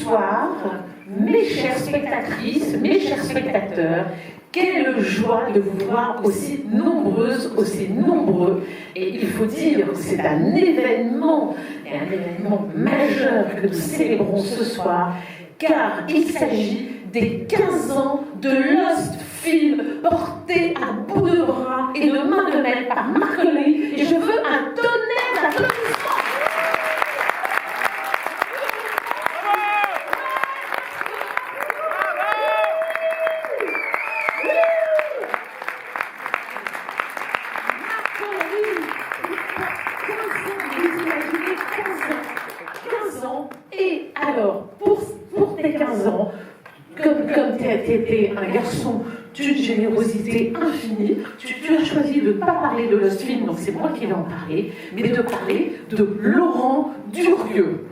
soir, mes chères spectatrices, mes chers spectateurs, quelle joie de vous voir aussi nombreuses, aussi nombreux. Et il faut dire que c'est un événement majeur que nous célébrons ce soir, car il s'agit des 15 ans de Lost Film, porté à bout de bras et de main de maître par Marc Lee. Et je veux un tonnerre d'applaudissements. Et alors, pour tes 15 ans, comme tu étais un garçon d'une générosité infinie, tu as choisi de ne pas parler de Lost Film, donc c'est moi qui vais en parler, mais de parler de Laurent Durieux.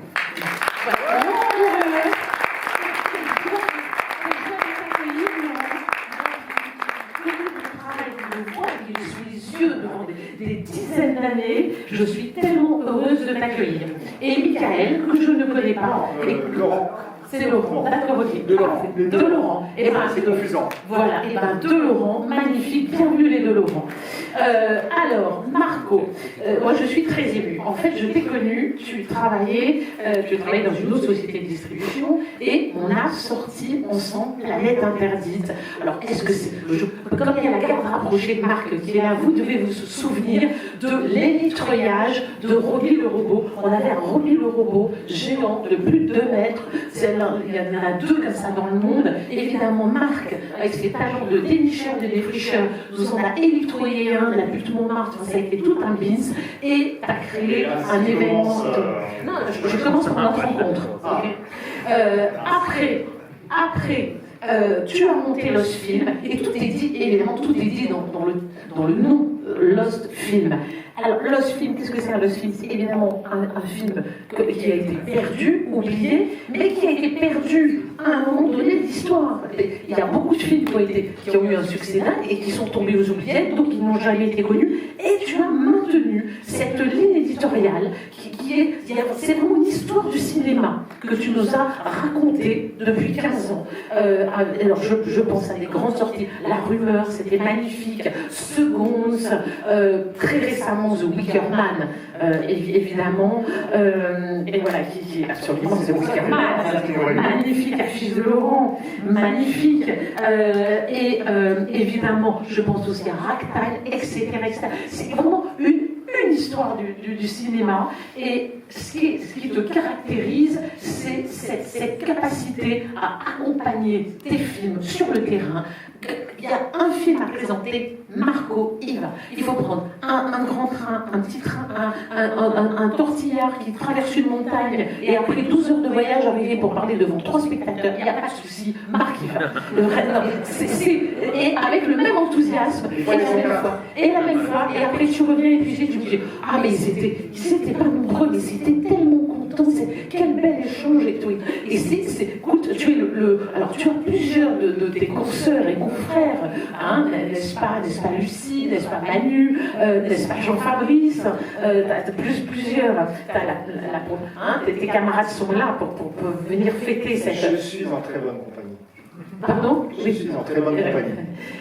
Des dizaines d'années, je suis tellement heureuse de t'accueillir. Et Michael, que je ne connais pas, Laurent. C'est Laurent, d'accord, ok. De Laurent. De Laurent. Et ben, c'est confusant. Voilà, et ben de Laurent, magnifique, bienvenue les deux Laurent. Alors, Marco, moi je suis très émue. En fait, je t'ai connu, tu travaillais dans une autre société de distribution et on a sorti ensemble Planète Interdite. Alors, qu'est-ce que c'est? Comme il y a la garde rapprochée de Marc qui est là, vous devez vous souvenir de l'énitroyage de Roby le robot. On avait un Roby le robot géant de plus de 2 mètres. Il y en a 2 comme ça dans le monde. Évidemment, Marc, avec ses talents de dénicheur, de défricheur, nous en a électroyé un, la butte Montmartre, ça a été tout un bis, et tu as créé un événement. Non, je commence par notre rencontre. Okay. Après, tu as monté Lost Film, et tout est dit, évidemment, tout est dit dans le nom Lost Film. Alors, Lost Film, qu'est-ce que c'est un Lost Film? C'est évidemment un film qui a été perdu, oublié, mais qui a été perdu à un moment donné de l'histoire. Il y a beaucoup de films qui ont eu un succès dingue et qui sont tombés aux oubliettes, donc ils n'ont jamais été connus. Et tu as maintenu cette ligne éditoriale c'est vraiment une histoire du cinéma que tu nous as racontée depuis 15 ans. Alors, je pense à des grandes sorties. La Rumeur, c'était magnifique. Seconds, très récemment, The Wicker Man, évidemment. Et voilà, qui absolument, c'est The Wicker Man. Magnifique affiche de Laurent, magnifique. Et évidemment, je pense aussi à Ragtime, etc. C'est vraiment une histoire du cinéma, et ce qui te caractérise, c'est cette capacité à accompagner tes films sur le terrain. Il y a un film à présenter, Marco y va. Il faut prendre un grand train, un petit train, un tortillard qui traverse une montagne, et après 12 heures de voyage, arriver pour parler devant 3 spectateurs, il n'y a pas de souci, Marc y va. Et avec le même enthousiasme, et la même fois, et après tu reviens épuisé, tu me dis, ah mais ils étaient pas nombreux, mais c'était tellement content, quel bel échange et tout. Et écoute, tu es alors tu as plusieurs de tes consoeurs et confrères, hein, n'est-ce pas Lucie, n'est-ce pas Manu, n'est-ce pas Jean-Fabrice, plusieurs, tes camarades sont là pour venir fêter cette... Je suis en très bonne compagnie. Pardon? Je suis en très bonne compagnie.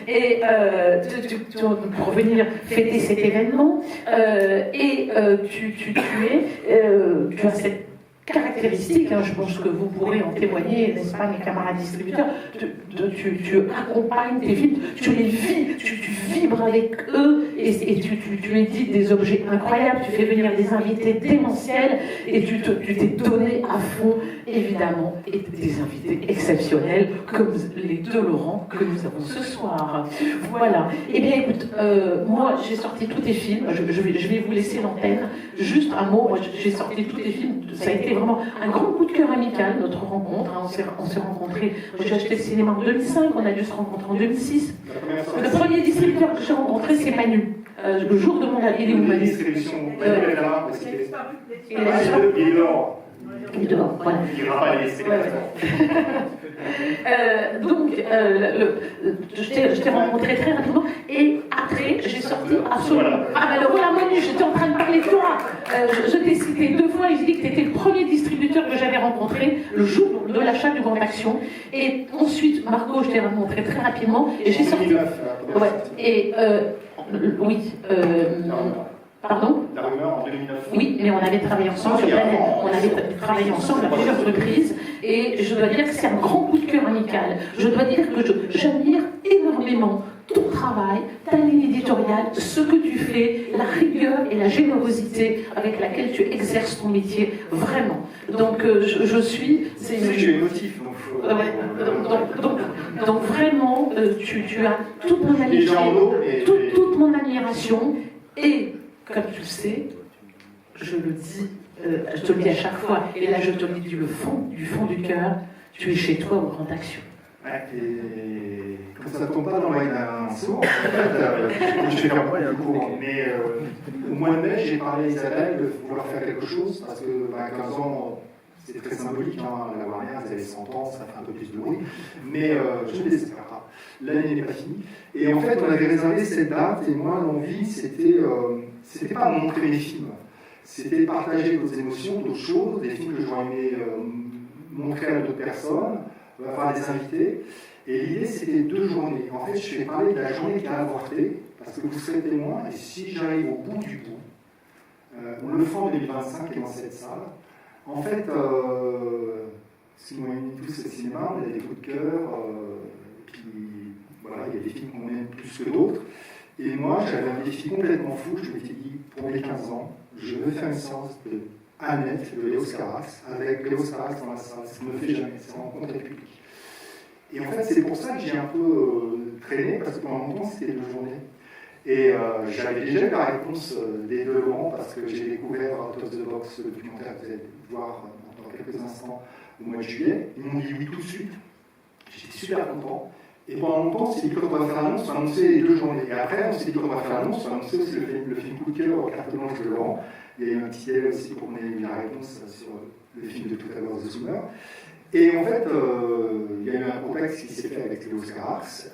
Et pour venir fêter cet événement, tu as cette caractéristique, hein, je pense que vous pourrez en témoigner, n'est-ce pas, mes camarades distributeurs, tu accompagnes tes films, tu les vis, tu vibres avec eux, et tu édites des objets incroyables, tu fais venir des invités démentiels, et tu t'es donné à fond, évidemment, et des invités exceptionnels, comme les 2 Laurent que nous avons ce soir. Voilà. Eh bien, écoute, moi, j'ai sorti tous tes films, je vais vous laisser l'antenne, juste un mot, moi, j'ai sorti tous tes films, ça a été vraiment un grand coup de cœur amical, notre rencontre. Hein, on s'est rencontrés, j'ai acheté le cinéma en 2005, on a dû se rencontrer en 2006. Le premier distributeur que j'ai rencontré, c'est Manu. Le jour de mon... Il est où, Manu? Il est là. Il est là. Il est dehors, voilà. Il n'ira pas les laisser. Je t'ai rencontré très rapidement et après j'ai sorti absolument. Ah ben voilà Manu, j'étais en train de parler de toi. Je t'ai cité 2 fois et j'ai dit que tu étais le premier distributeur que j'avais rencontré le jour de l'achat du Grand Action. Et ensuite Marco, je t'ai rencontré très rapidement et j'ai sorti. Ouais. Et oui. Pardon ? La rumeur en 2009. Oui, mais on avait travaillé ensemble à plusieurs reprises et je dois dire que c'est un grand coup de cœur amical. Je dois dire que j'admire énormément ton travail, ta ligne éditoriale, ce que tu fais, la rigueur et la générosité avec laquelle tu exerces ton métier, vraiment. Donc je suis... Je suis émotif, donc vraiment, tu as toute mon amitié, toute mon admiration et... Comme tu le sais, je te le dis à chaque fois, et là je te le dis du fond du cœur, tu es chez toi au Grand Action. Ouais, et comme ça ne tombe pas dans l'oreille d'un sourd, en fait, je vais faire un peu court. Mais au mois de mai, j'ai parlé à Isabelle de vouloir faire quelque chose, parce que 15 ans, c'est très symbolique, hein, la Warner, vous avez 100 ans, ça fait un peu plus de bruit, mais je ne désespère pas. L'année n'est pas finie. Et en fait, on avait réservé cette date, et moi, l'envie, c'était pas montrer mes films, c'était partager d'autres émotions, d'autres choses, des films que j'aurais aimé montrer à d'autres personnes, avoir des invités. Et l'idée, c'était 2 journées. En fait, je vais parler de la journée qui a avorté, parce que vous serez témoin, et si j'arrive au bout du bout, le Fond 2025 est dans cette salle. En fait, si on aime tous le cinéma, on a des coups de cœur, puis voilà, il y a des films qu'on aime plus que d'autres. Et moi, j'avais un défi complètement fou. Je m'étais dit, pour mes 15 ans, je veux faire une séance de Annette, de Léo Scarax, avec Léo Scarax dans la salle. Ça ne me fait jamais, c'est en rencontre publique. Et en fait, c'est pour ça que j'ai un peu traîné, parce que pendant longtemps, c'était 2 journées. Et j'avais déjà eu la réponse des 2 Laurent, parce que j'ai découvert Out of the Box, le documentaire que vous allez voir dans quelques instants, au mois de juillet. Ils m'ont dit oui tout de suite. J'étais super content. Et pendant longtemps, on s'est dit qu'on va faire l'annonce, on a annoncé les 2 journées. Et après, on s'est dit qu'on va faire l'annonce, on a annoncé aussi le film coup de cœur, Carte blanche de Laurent. Il y a eu un petit délai aussi pour qu'on ait eu la réponse sur le film de tout à l'heure, The Zoomer. Et en fait, il y a eu un contexte qui s'est fait avec Léo Scarax,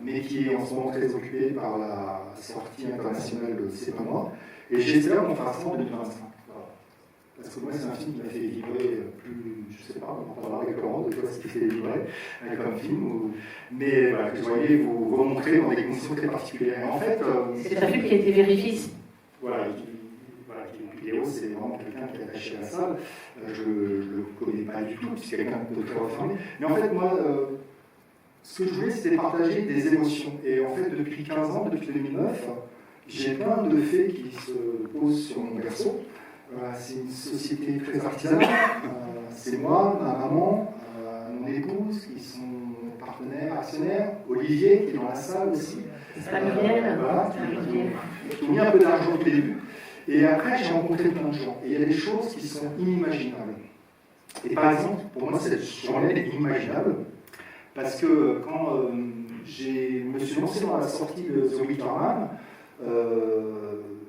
mais qui est en ce moment très occupé par la sortie internationale de C'est pas moi. Et j'espère qu'on fera ça en 2025. Voilà. Parce que moi, c'est un film qui m'a fait vibrer plus, je sais pas, on en parlera avec Laurent, de ce qui fait vibrer comme film. Mais voilà, que je voyais vous remontrer dans des conditions très particulières. Et en fait, c'est un film qui a été vérifié ici. Voilà, Léo, c'est vraiment quelqu'un qui est attaché à la salle. Je ne le connais pas du tout, c'est quelqu'un de très refermé. Mais en fait, moi, ce que je voulais, c'était partager des émotions. Et en fait, depuis 15 ans, depuis 2009, j'ai plein de faits qui se posent sur mon berceau. C'est une société très artisanale. C'est moi, ma maman, mon épouse, qui sont partenaires, actionnaires. Olivier, qui est dans la salle aussi. C'est pas Muriel. Voilà, qui ont mis un peu d'argent depuis le début. Et après, j'ai rencontré plein de gens. Et il y a des choses qui sont inimaginables. Et par exemple, pour moi, cette journée est inimaginable. Parce que quand je me suis lancé dans la sortie de The Wickerman,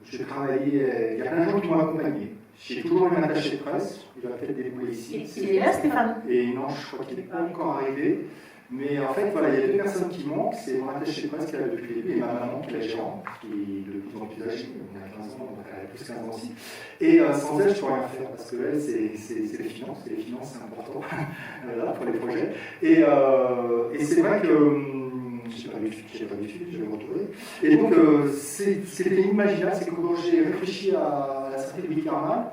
j'ai travaillé, il y a plein de gens qui m'ont accompagné. J'ai toujours eu un attaché de presse, il va peut-être débrouiller ici. Il est là, Stéphane? Et non, je crois qu'il n'est pas encore arrivé. Mais en fait, voilà, il y a 2 personnes qui manquent. C'est mon attaché de presse qui est là depuis le début et ma maman qui est la gérante, qui est de plus en plus âgée. On a 15 ans, donc elle a plus 15 ans aussi. Et sans elle, je ne pourrais rien faire parce que elle, c'est les finances. Et les finances, c'est important voilà, pour les projets. Et c'est vrai que je n'ai pas vu le film, je vais le retrouver. Et donc, c'était inimaginable. C'est que quand j'ai réfléchi à la sortie de Wickerman,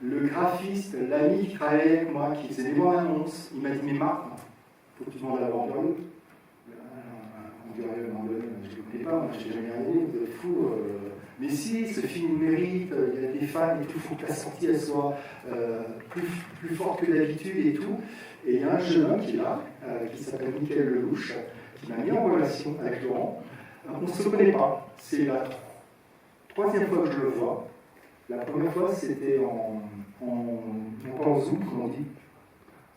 le graphiste, l'ami qui travaillait avec moi, qui faisait des bonnes annonces, il m'a dit, mais Marc, il faut que tu demandes à la banderole. Je ne le connais pas, moi, je n'ai jamais regardé, vous êtes fous. Mais si, ce film mérite, il y a des fans et tout, il faut que la sortie elle soit plus forte que d'habitude et tout. Et il y a un jeune homme qui est là, qui s'appelle Michael Lelouch, qui m'a mis en relation avec Laurent. On ne se connaît pas, c'est la 3e fois que je le vois. La première fois, c'était pas en Zoom, comme on dit.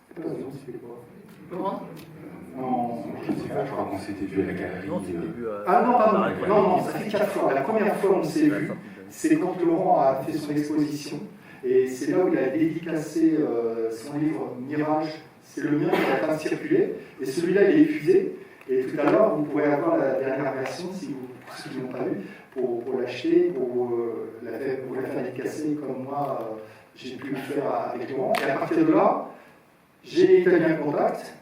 C'est pas Zoom, c'était quoi? Laurent? Non, je ne sais pas, je crois qu'on s'était vu à la galerie. Ah non, pardon, non, ça fait 4 fois. La première fois où on s'est vu, c'est quand Laurent a fait son exposition. Et c'est là où il a dédicacé son livre Mirage. C'est le mien qui est en train de circuler. Et celui-là, il est épuisé. Et tout à l'heure, vous pourrez avoir la dernière version, pour ceux qui ne l'ont pas vu, pour l'acheter, pour la faire dédicacer comme moi, j'ai pu le faire avec Laurent. Et à partir de là, j'ai établi un contact.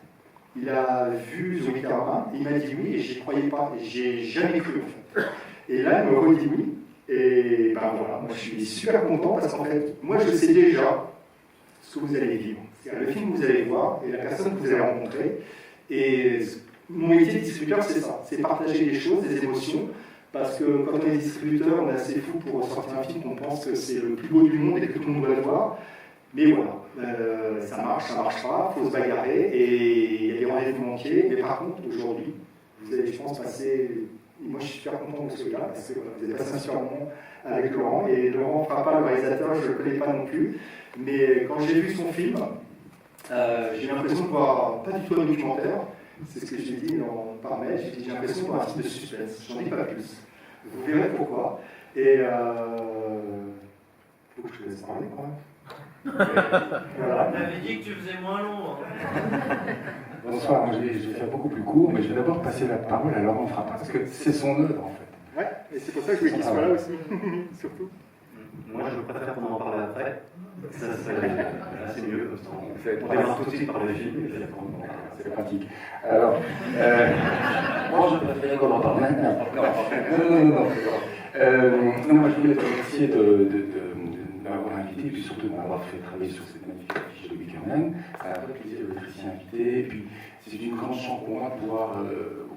Il a vu Zoé Carmin, il m'a dit oui, et j'y croyais pas, et j'ai jamais cru en fait. Et là, il me redit oui, et ben voilà, moi je suis super content parce qu'en fait, moi je sais déjà ce que vous allez vivre. C'est le film que vous allez voir et la personne que vous allez rencontrer. Et mon métier de distributeur, c'est ça, c'est partager les choses, les émotions, parce que quand on est distributeur, on est assez fou pour sortir un film, on pense que c'est le plus beau du monde et que tout le monde doit le voir. Mais voilà, ça marche pas, il faut se bagarrer et il y a des rendez-vous manqués. Mais par contre, aujourd'hui, vous allez, je pense, passer. Moi, je suis super content de ce là parce que vous avez passé un super moment avec Laurent. Et Laurent Frappa, le réalisateur, je ne le connais pas non plus. Mais quand j'ai vu son film, j'ai l'impression de voir pas du tout un documentaire. C'est ce que j'ai dit par mail. J'ai l'impression de voir un film de suspense. J'en dis pas plus. Vous verrez pourquoi. Et il faut que je te laisse parler quand même. Voilà. Tu m'avais dit que tu faisais moins long. Bonsoir, moi, je vais faire beaucoup plus court, mais je vais d'abord passer la parole à Laurent Frappa, parce que c'est son œuvre en fait. Ouais, et c'est pour ça que je voulais qu'il soit là aussi, surtout. Moi, je préfère qu'on en parle après. Ça, c'est mieux. On démarre tout de suite par le film, et puis après on en parle. C'est pratique. Alors, Moi, je préférais qu'on en parle maintenant. Non, moi je voulais te remercier de m'avoir invité et puis surtout de m'avoir fait travailler sur cette magnifique affiche de Wickerman. Ça a fait plaisir d'être ici invité. Et puis c'est une grande chance pour moi de pouvoir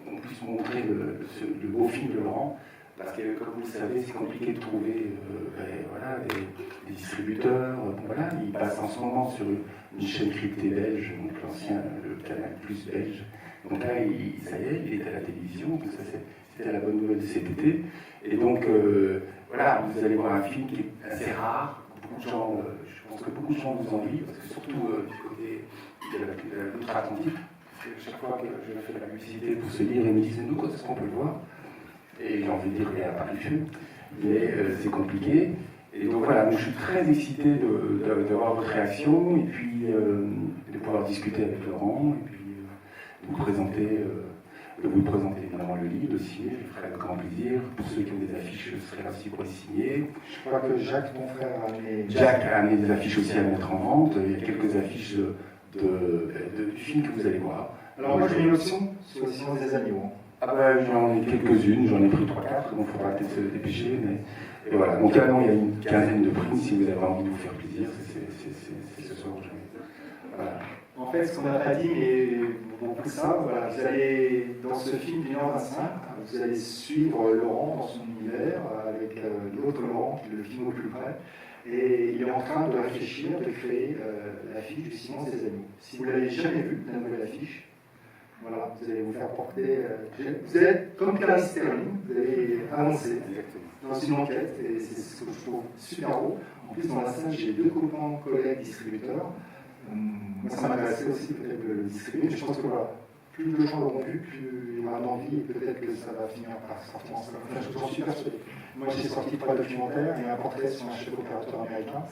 qu'on puisse montrer le beau film de Laurent. Parce que, comme vous le savez, c'est compliqué de trouver des distributeurs. Voilà, il passe en ce moment sur une chaîne cryptée belge, donc le Canal Plus belge. Donc là, ça y est, il est à la télévision. Donc ça, c'était la bonne nouvelle de cet été. Et donc, voilà, vous allez voir un film qui est assez rare. Beaucoup de gens, je pense que beaucoup de gens vous envient, parce que surtout du côté de l'outre-Atlantique. Chaque fois que je fais de la publicité pour ce livre, ils me disent nous, quand est-ce qu'on peut le voir? Et j'ai envie de dire, il y a Paris Film, mais c'est compliqué. Et donc voilà, donc je suis très excité d'avoir votre réaction et puis de pouvoir discuter avec Laurent et puis de vous présenter évidemment le livre, le signer, je le ferai avec grand plaisir. Pour ceux qui ont des affiches, je serai là aussi pour les signer. Je crois que Jacques, ton frère, a amené. Jacques a amené des affiches aussi à mettre en vente. Il y a quelques affiches du film que vous allez voir. Alors moi j'ai une option sur le silence des animaux. Ah ben j'en ai quelques-unes, j'en ai pris 3-4, donc il faudra peut-être se dépêcher. Et voilà, donc là, il y a une quinzaine de prix, si vous avez envie de vous faire plaisir, c'est ce soir. Voilà. En fait, ce qu'on n'a pas dit, mais beaucoup de ça, voilà, vous allez, dans ce film du Nord 25, vous allez suivre Laurent dans son univers, avec l'autre Laurent qui le filme au plus près, et il est en train de réfléchir, de créer l'affiche du silence des animaux. Si vous ne l'avez jamais vu, la nouvelle affiche, voilà, vous allez vous faire porter. Vous allez être comme Clarice Sterling, vous allez avancer dans une enquête, et c'est ce que je trouve super beau. En plus, dans la salle, j'ai 2 copains, collègues, distributeurs. Moi, ça m'intéressait aussi peut-être de le distribuer, mais je pense que voilà, plus de gens l'auront vu, plus il y aura d'envie, et peut-être que ça va finir par sortir en salle. Enfin, j'en suis persuadé. Moi, j'ai sorti 3 documentaires et un portrait sur un chef opérateur américain.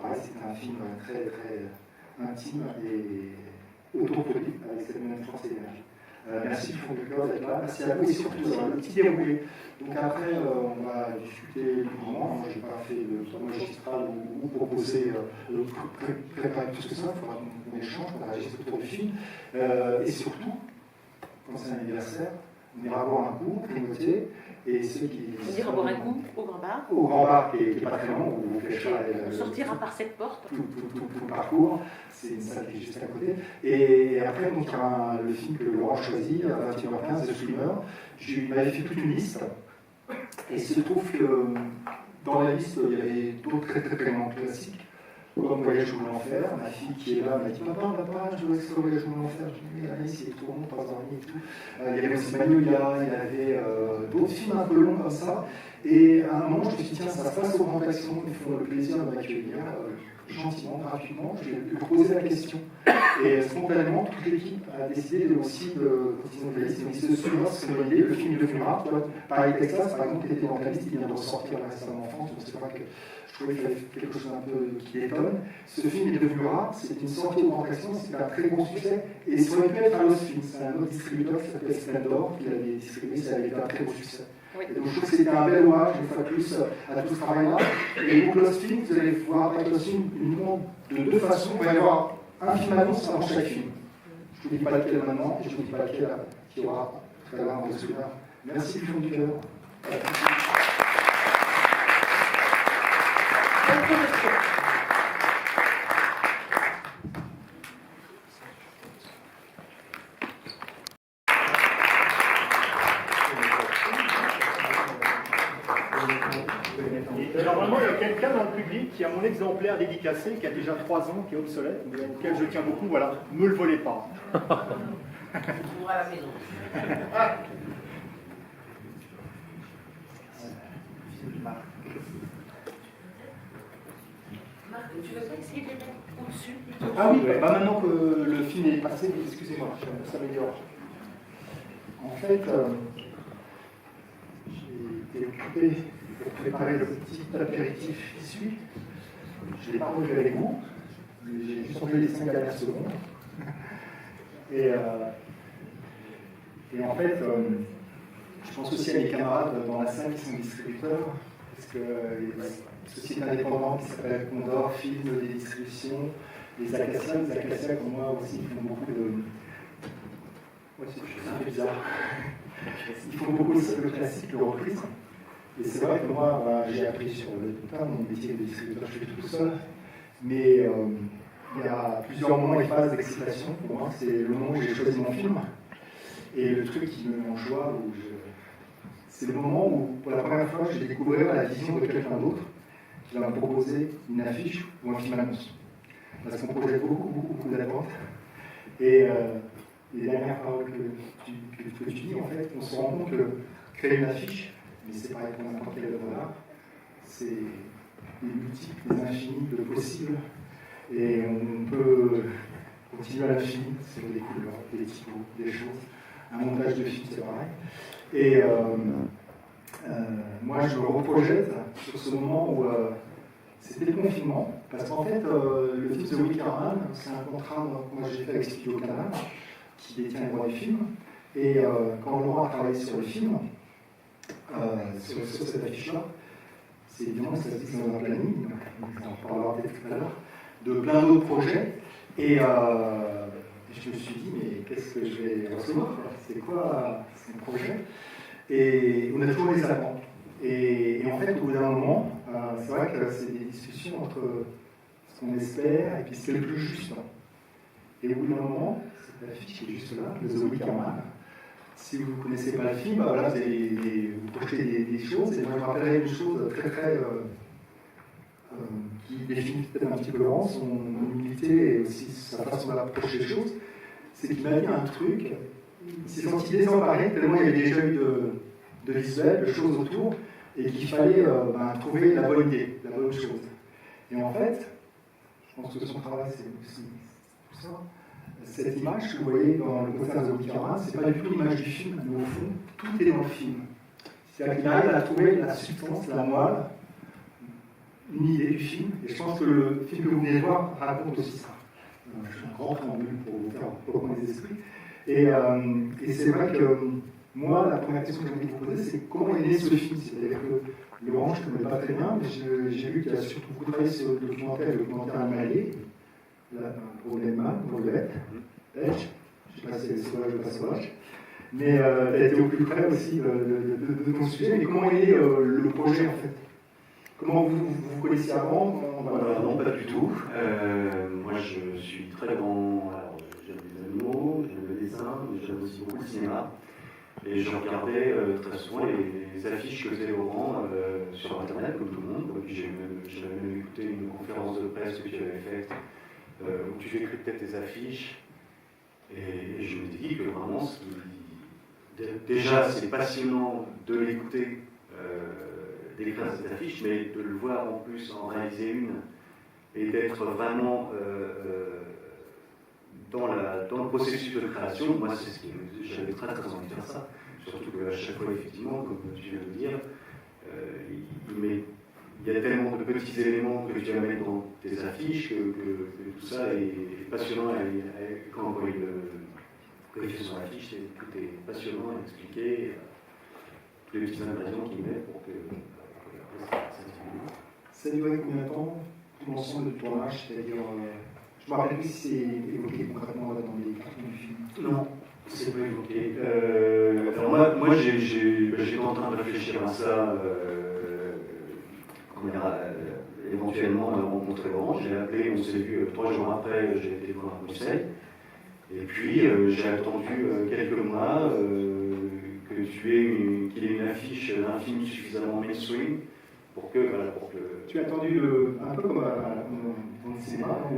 Pareil, c'était un film très, très intime et autoproduit avec cette même force et énergie. Merci du fond du cœur d'être là. Merci à vous et surtout le petit déroulé. Donc après, on va discuter librement. Moi, je n'ai pas fait de tour magistral ou proposer préparer plus que ça. Il faudra qu'on échange, qu'on réagisse autour du film. Et surtout, quand c'est un anniversaire, on ira boire un coup, grignoter. Et ceux qui. On ira boire un coup au Grand Bar. Au Grand Bar, qui n'est pas très loin, où vous faites on sortira par cette porte. Tout le parcours. C'est une salle qui est juste à côté. Et après, donc, il y a le film que Laurent choisit, à 21h15, The Swimmer. Il m'avait fait toute une liste. Et il se trouve que dans la liste, il y avait d'autres très grands classiques, comme Voyage au l'enfer. Ma fille qui est là m'a dit Papa, je veux explorer Voyage au l'enfer. Je lui ai dit Alice, il est trop long, 3h30 et tout. Il y avait aussi Magnolia, il y avait d'autres films un peu longs comme ça. Et à un moment, je me suis dit, tiens, ça se passe au Grand Action, ils font le plaisir de m'accueillir gentiment, gratuitement. Je vais lui poser la question. Et spontanément, toute l'équipe a décidé aussi de, quand ils ont fait la liste, ils ont dit, ce celui-là, c'est une bonne idée, le film est devenu rare. Pareil, Texas, par exemple, qui était dans ta liste, il vient de ressortir récemment en France, donc c'est vrai que je trouvais qu'il fallait quelque chose un peu qui étonne. Ce film est devenu rare, c'est une sortie au Grand Action, c'était un très gros succès, et ça aurait pu être un autre film. C'est un autre distributeur qui s'appelle Splendor, qui l'avait distribué, ça avait été un très gros succès. Oui. Et donc je trouve que c'était un bel hommage, une fois de plus, à tout ce travail-là. Et donc Lost Film, vous allez voir avec Lost Film uniquement de deux façons. Il va y avoir un film annonce avant chaque film. Je ne vous dis pas lequel maintenant, et je ne vous dis pas lequel qui aura tout à l'heure dans celui-là. Merci du fond du cœur. Et normalement, il y a quelqu'un dans le public qui a mon exemplaire dédicacé, qui a déjà 3 ans, qui est obsolète, mais auquel je tiens beaucoup. Voilà, ne me le volez pas. On trouvera à la maison. Marc, tu veux pas essayer de les mettre au-dessus plutôt? Ah oui, bah maintenant que le film est passé, excusez-moi, ça s'améliore. En fait, j'ai été occupé pour préparer le petit apéritif qui suit. Je ne l'ai pas relevé avec vous, mais j'ai juste enlevé les 5 dernières secondes. Et en fait, je pense aussi à mes camarades dans la salle qui sont distributeurs, parce que les sociétés indépendantes qui s'appellent Condor, Film, des distributions, les Acacias comme moi aussi, font beaucoup de. Ouais, c'est un peu bizarre. Ils font beaucoup le classique, le reprise. Et c'est vrai que moi, j'ai appris sur le tas, mon métier de distributeur, je fais tout seul. Mais il y a plusieurs moments et phases d'excitation. Pour moi, c'est le moment où j'ai choisi mon film. Et le truc qui me met en joie, c'est le moment où, pour la première fois, j'ai découvert la vision de quelqu'un d'autre qui va me proposer une affiche ou un film annonce. Parce qu'on projette beaucoup d'attentes. Et les dernières paroles que tu dis, en fait, on se rend compte que créer une affiche, mais c'est pareil pour n'importe quelle œuvre d'art, c'est des multiples, des infinis, de possibles. Et on peut continuer à l'infini sur des couleurs, des typos, des choses. Un montage de film, c'est pareil. Et moi, je me reprojette sur ce moment où c'était le confinement, parce qu'en fait, le film The Wickerman, c'est un contrat que moi j'ai fait avec Studio Canal, qui détient les droits du film. Et quand Laurent a travaillé sur le film, sur cette affiche-là, c'est évidemment que ça se dit dans un planning, on en parlera peut-être tout à l'heure, de plein d'autres projets. Et je me suis dit, mais qu'est-ce que je vais recevoir? C'est quoi ce projet? Et on a toujours des attentes. Et en fait, au bout d'un moment, c'est vrai que c'est des discussions entre ce qu'on espère et puis ce qui est le plus juste. Et au bout d'un moment, cette affiche qui est juste là, le The Wickerman. Si vous ne connaissez pas le film, voilà, vous projetez des choses, et moi je me rappellerai une chose très qui définit peut-être un petit peu Laurent, son humilité et aussi sa façon d'approcher les choses, c'est qu'il m'a dit un truc, il s'est senti désemparé, tellement il y avait déjà eu de visuels, de choses autour, et qu'il fallait trouver la bonne idée, la bonne chose. Et en fait, je pense que son travail c'est aussi tout ça. Cette image que vous voyez dans le poster de Wickerman, ce n'est pas du tout l'image du film, mais au fond, tout est dans le film. C'est-à-dire qu'il arrive à trouver la substance, la moelle, une idée du film, et je pense que le film que vous venez de voir raconte aussi ça. Je fais un grand préambule pour vous faire reprendre les esprits. Et c'est vrai que moi, la première question que j'ai envie de vous poser, c'est comment est né ce film? C'est-à-dire que Laurent, je ne connais pas très bien, mais j'ai vu qu'il a surtout beaucoup travaillé sur le documentaire animalier. Pour Lenman, pour le belge, je ne sais pas si c'est sauvage ou pas sauvage, mais tu as été au plus près aussi de ton sujet. Mais comment est né le projet en fait? Comment vous connaissiez avant? Non, pas du tout. Moi, je suis très grand. Alors, j'aime les animaux, j'aime le dessin, mais j'aime aussi beaucoup le cinéma. Et je regardais très souvent les affiches que faisait Laurent sur Internet, comme tout le monde. J'avais même écouté une conférence de presse que tu avais faite, où tu décryptais tes affiches. Et je m'étais dit que vraiment, déjà, c'est passionnant de l'écouter d'écrire cette affiche, mais de le voir en plus en réaliser une et d'être vraiment dans le processus de création. Moi, c'est ce que j'avais très très envie de faire ça. Surtout qu'à chaque fois, effectivement, comme tu viens de le dire, il y a tellement de petits éléments que tu vas mettre dans tes affiches que tout ça est passionnant. Et quand il fait son affiche, tout est passionnant à expliquer, tous les petits ingrédients qu'il met pour que ça stimule. Ça a duré combien de temps, tout l'ensemble du tournage? C'est-à-dire, je me rappelle plus si c'est évoqué concrètement dans les cartons du film. Non, c'est pas évoqué. Alors moi j'étais en train de réfléchir à ça, éventuellement de rencontrer Laurent. J'ai appelé, on s'est vu 3 jours après, j'ai été voir à Bruxelles. Et puis j'ai attendu quelques mois qu'il ait une affiche d'un film suffisamment mainstream pour que. Tu as attendu un peu comme dans le cinéma ou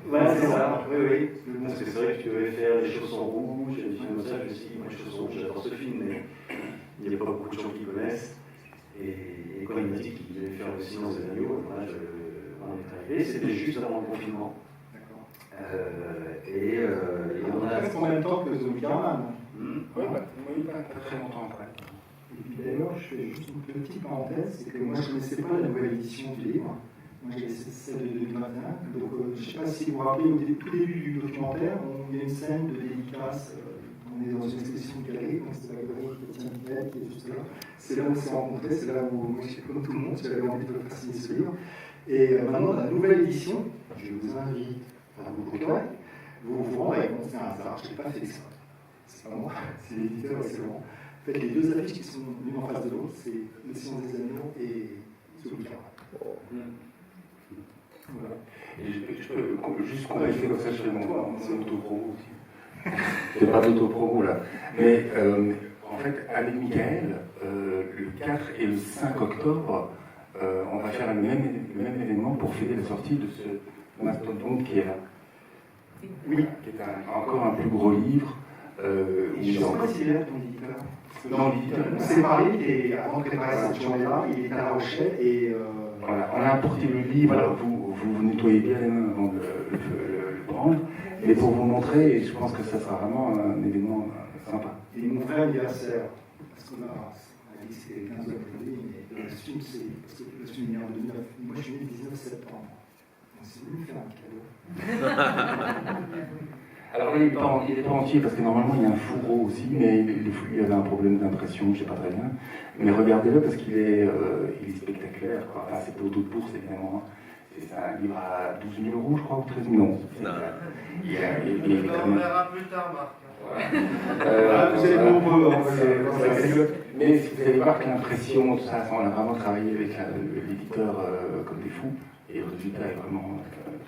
Voilà, c'est ça, oui. Parce que c'est vrai que tu devais faire Les Chaussons Rouges, des films comme ça. Je me suis dit, moi, Les Chaussons Rouges, j'adore ce film, mais il n'y a pas beaucoup de gens qui connaissent. Et quand il m'a dit qu'il allait faire Le Silence des Agneaux, on est arrivé. C'était juste avant le confinement. Et on a. Presque en même temps que The Weekend. Oui, pas très longtemps après. Et puis d'ailleurs, je fais juste une petite parenthèse, c'est que moi je ne connaissais pas la nouvelle édition du livre. Moi j'ai laissé celle de 2021. Donc je ne sais pas si vous vous rappelez, au tout début du documentaire, il y a une scène de dédicace. On est dans une exposition de galerie, donc c'est la galerie Étienne Guillet qui est juste là. C'est là où on s'est rencontrés, c'est là où moi, comme tout le monde, j'avais envie de faire signer ce livre. Et maintenant, la nouvelle édition, je vous invite à vous procurer. Vous vous rendrez compte, c'est un hasard, je n'ai pas fait ça. C'est pas moi, c'est l'éditeur excellent. En fait, les 2 affiches qui sont l'une en face de l'autre, c'est Le Silence des Agneaux et The Weekend. Voilà. Et je peux juste compléter comme ça, je fais mon auto-promo aussi. Je pas d'auto-promo là. Mais en fait, avec Michael, le 4 et le 5 octobre, on va faire le même événement pour fêter la sortie de ce mastodonte qui est là. Oui. Qui est encore un plus gros livre. Je ne sais pas s'il est là, ton éditeur. Non, l'éditeur. On s'est parlé, et avant de préparer cette journée-là, il était à La Rochelle et. Voilà, on a apporté le livre, alors vous nettoyez bien les mains avant de le prendre, mais pour vous montrer, je pense que ça sera vraiment un événement sympa. Et mon vrai anniversaire, parce qu'on a dit que c'était 15 aujourd'hui, mais le film, parce que le film est né en 2009. Moi, je suis né le 19 septembre. On s'est voulu faire un cadeau. Alors là, il n'est pas entier parce que normalement il y a un fourreau aussi, mais il avait un problème d'impression, je ne sais pas très bien. Mais regardez-le parce qu'il est spectaculaire. Enfin, c'est pas au taux de bourse évidemment. C'est un livre à 12 000 €, je crois, ou 13 000 €. Non. On verra plus tard, Marc. Vous êtes nombreux. Mais si vous allez voir que l'impression, tout ça, on a vraiment travaillé avec l'éditeur comme des fous, et le résultat est vraiment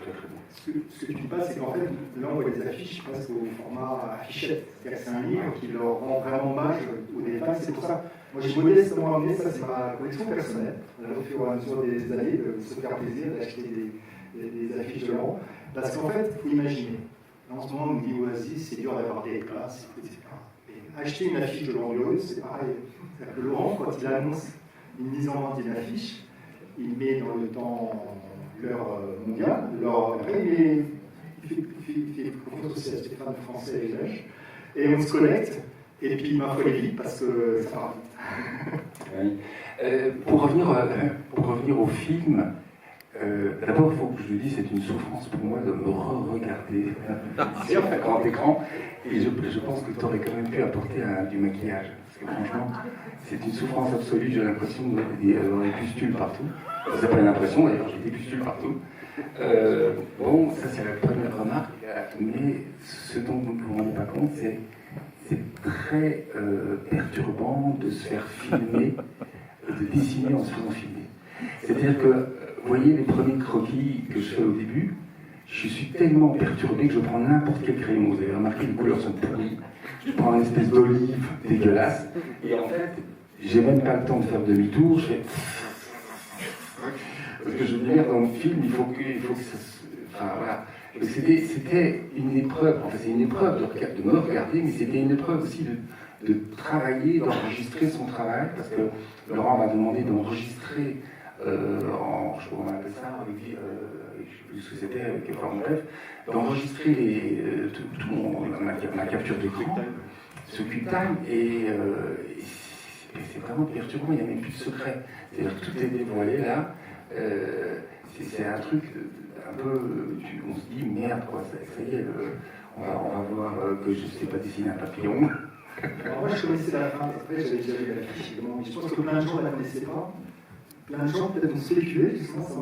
très très bon. Ce que tu dis pas, c'est qu'en fait, là on voit des affiches presque au format affichette. C'est-à-dire que c'est un livre qui leur rend vraiment hommage au détail. C'est pour ça, moi j'ai modestement amené, ça c'est ma collection personnelle, au fur et à mesure des années, de se faire plaisir, d'acheter des affiches de Laurent. Parce qu'en fait, il faut imaginer, en ce moment on nous dit Oasis, c'est dur d'avoir des classes, etc. Et acheter une affiche de Laurent Glorieux, c'est pareil. C'est-à-dire que Laurent, quand il annonce une mise en vente d'une affiche, il met dans le temps l'heure mondiale, après il fait confiance aussi à Stéphane Français et Lèche, et on se connecte, et puis ma foi est vite parce que ça va vite. Oui. Pour revenir au film, d'abord il faut que je le dise, c'est une souffrance pour moi de me re-regarder sur un grand écran, et je pense que tu aurais quand même pu apporter du maquillage, parce que franchement, c'est une souffrance absolue, j'ai l'impression d'avoir des pustules partout. C'est pas l'impression, d'ailleurs, j'ai des pustules partout. Bon, ça c'est la première remarque, mais ce dont vous ne vous rendez pas compte, c'est très perturbant de se faire filmer, de dessiner en se faisant filmer. C'est-à-dire que, vous voyez les premiers croquis que je fais au début, je suis tellement perturbé que je prends n'importe quel crayon. Vous avez remarqué, les couleurs sont pourries. Je prends une espèce d'olive dégueulasse, et en fait, j'ai même pas le temps de faire demi-tour, je fais... Parce que je veux dire, dans le film, il faut que ça se... Enfin, voilà. C'était une épreuve, enfin c'est une épreuve de me regarder, mais c'était une épreuve aussi de travailler, d'enregistrer son travail, parce que Laurent m'a demandé d'enregistrer je sais pas comment on appelle ça, je ne sais plus ce que c'était, bref, d'enregistrer tout ma capture d'écran, ce QuickTime, et c'est vraiment perturbant, il n'y a même plus de secret. C'est-à-dire que tout est dévoilé là. C'est un truc un peu. On se dit merde, quoi, ça y est, on va voir que je ne sais pas dessiner un papillon. Alors moi, je connaissais la fin, après j'avais déjà vu la fiche, évidemment, mais je pense que plein de gens ne la connaissaient pas. Plein de gens peut-être ont spéculé, justement, ça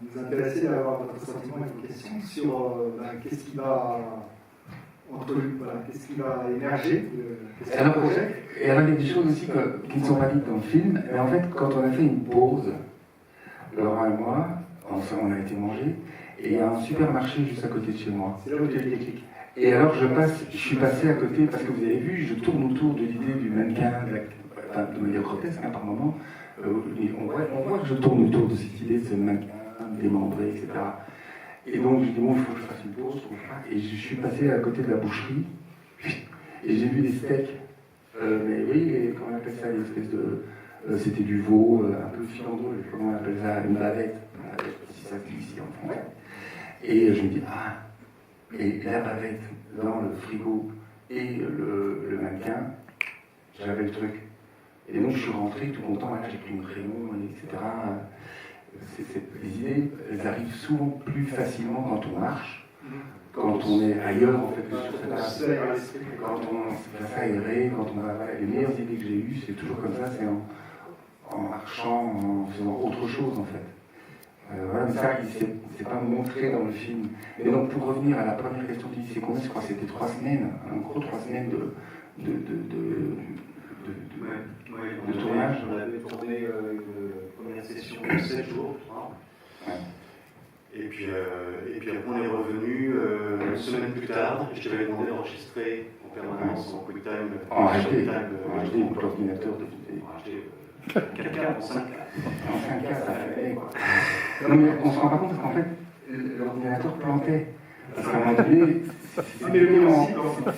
nous intéressait d'avoir votre sentiment et vos questions sur qu'est-ce qui va qu'est-ce qui va émerger de ce projet. Et alors, il y a des choses aussi qui ne sont pas dites dans le film, mais en fait, quand on a fait une pause, Laurent et moi, on a été manger, et il y a un supermarché juste à côté de chez moi. C'est là où tu as eu des clics. Et alors, je suis passé à côté, parce que vous avez vu, je tourne autour de l'idée du mannequin, de manière grotesque, par moment. On voit que je tourne autour de cette idée de ce mannequin démembré, etc. Et donc, je dis, bon, il faut que je fasse une pause, et je suis passé à côté de la boucherie, et j'ai vu des steaks. Mais oui, comment on appelle ça, une espèce de. C'était du veau, un peu filandreau, je sais pas comment on appelle ça, une bavette, si ça se dit ici en français. Et je me dis, et la bavette dans le frigo et le mannequin, j'avais le truc. Et donc je suis rentré tout content, là j'ai pris mon crayon, etc. Les idées, elles arrivent souvent plus facilement quand on marche, quand on est ailleurs en fait, quand on se fait aérer, quand on a les meilleures idées que j'ai eues, c'est toujours comme ça, c'est en marchant, en faisant autre chose en fait. Voilà, mais ça, c'est pas montré dans le film. Mais donc pour revenir à la première question, tu dis c'est combien, je crois que c'était 3 semaines, en gros 3 semaines de tournage. On avait tourné une première session de 7 jours, je crois. Ouais. Et puis après on est revenu une semaine plus tard. Je t'avais demandé d'enregistrer en permanence en QuickTime. En HD, pour l'ordinateur de vidéo. En HD. 4K, en 5K. En 5K, ça fait quoi. Non mais on se rend pas compte parce qu'en fait, l'ordinateur plantait. Parce qu'à un moment donné,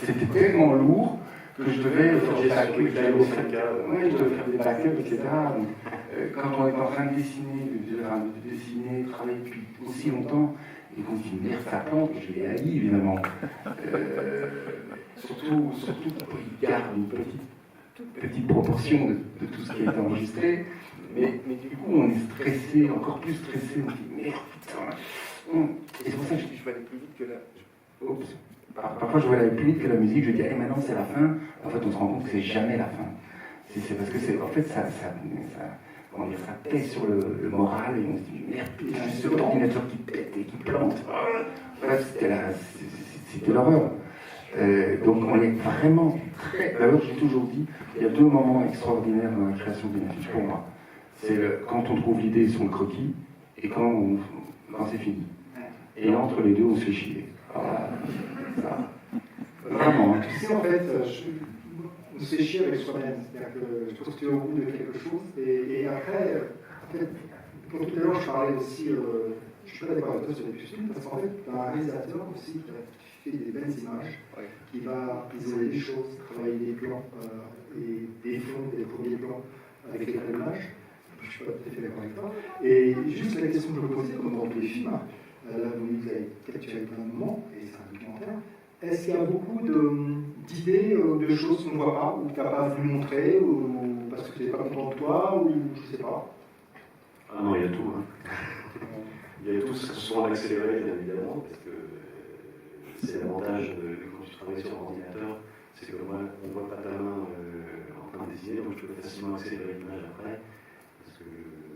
c'était tellement lourd que je devais faire des backups, je devais faire des backups, etc. Donc, quand on est en train de dessiner, travailler depuis aussi longtemps, et qu'on se dit merde, ça plante, je l'ai haï évidemment. Surtout qu'il garde une petite proportion de tout ce qui a été enregistré, mais du coup on est stressé, encore plus stressé, on se dit merde, putain. Et c'est pour ça que je vais aller plus vite que la. Oups. Parfois je vais aller plus vite que la musique, je dis allez maintenant c'est la fin, en fait on se rend compte que c'est jamais la fin. C'est parce que en fait ça pèse sur le moral et on se dit merde, putain, c'est l'ordinateur qui pète et qui plante. Voilà, c'était l'horreur. Donc on est vraiment très. D'ailleurs, j'ai toujours dit, il y a 2 moments extraordinaires dans la création d'une affiche pour moi. C'est quand on trouve l'idée sur le croquis et quand c'est fini. Et entre les deux, on se fait chier. Voilà, ça. Vraiment. Tu sais, en fait, on se fait chier avec soi-même. C'est-à-dire que je pense que tu es au bout de quelque chose. Et après, en fait, pour tout à l'heure, je parlais aussi. Je ne suis pas d'accord avec toi sur les costumes, parce qu'en fait, tu as un réalisateur aussi qui fait des belles images, qui va isoler des choses, travailler des plans, et des fonds, des premiers plans avec les images. Je ne suis pas tout à fait d'accord avec toi. Et juste la question que je me posais, comme dans tous les films, là vous avez capturé plein de moments, et c'est un documentaire, est-ce qu'il y a beaucoup d'idées, de choses qu'on ne voit pas, ou que tu n'as pas voulu montrer, ou parce que tu n'es pas content de toi, ou je ne sais pas? Ah non, il y a tout. Hein. Il y a tout, ce sont en accéléré, bien évidemment, parce que c'est l'avantage quand tu travailles sur ordinateur, c'est que moi, on ne voit pas ta main en train de dessiner, donc je peux facilement accélérer l'image après, parce que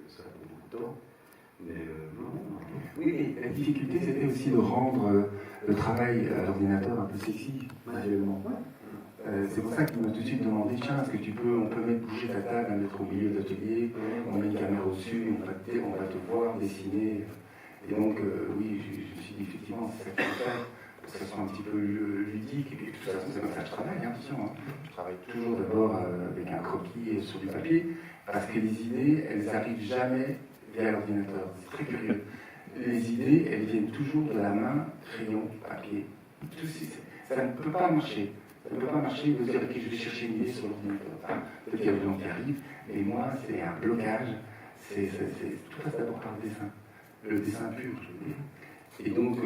ça prend beaucoup de temps. Mais non. Oui, et la difficulté, c'était aussi de rendre le travail à l'ordinateur un peu sexy, visuellement. C'est pour ça qu'il m'a tout de suite demandé, tiens, est-ce que on peut mettre bouger ta table, la mettre au milieu de l'atelier, on met une caméra au-dessus, on va te voir dessiner. Et donc, oui, je me suis dit, effectivement, c'est ça qu'il faut faire, pour que ça soit un petit peu ludique. Et puis, de toute façon, c'est comme ça que je travaille, attention. Je travaille toujours d'abord avec un croquis sur du papier, parce que les idées, elles n'arrivent jamais via l'ordinateur. C'est très curieux. Les idées, elles viennent toujours de la main, crayon, papier. Ça ne peut pas marcher. Ça ne peut pas marcher de dire, ok, je vais chercher une idée sur l'ordinateur. Enfin, peut-être qu'il y a des gens qui arrivent, mais moi, c'est un blocage. Tout passe d'abord par le dessin pur, je veux dire. Et donc,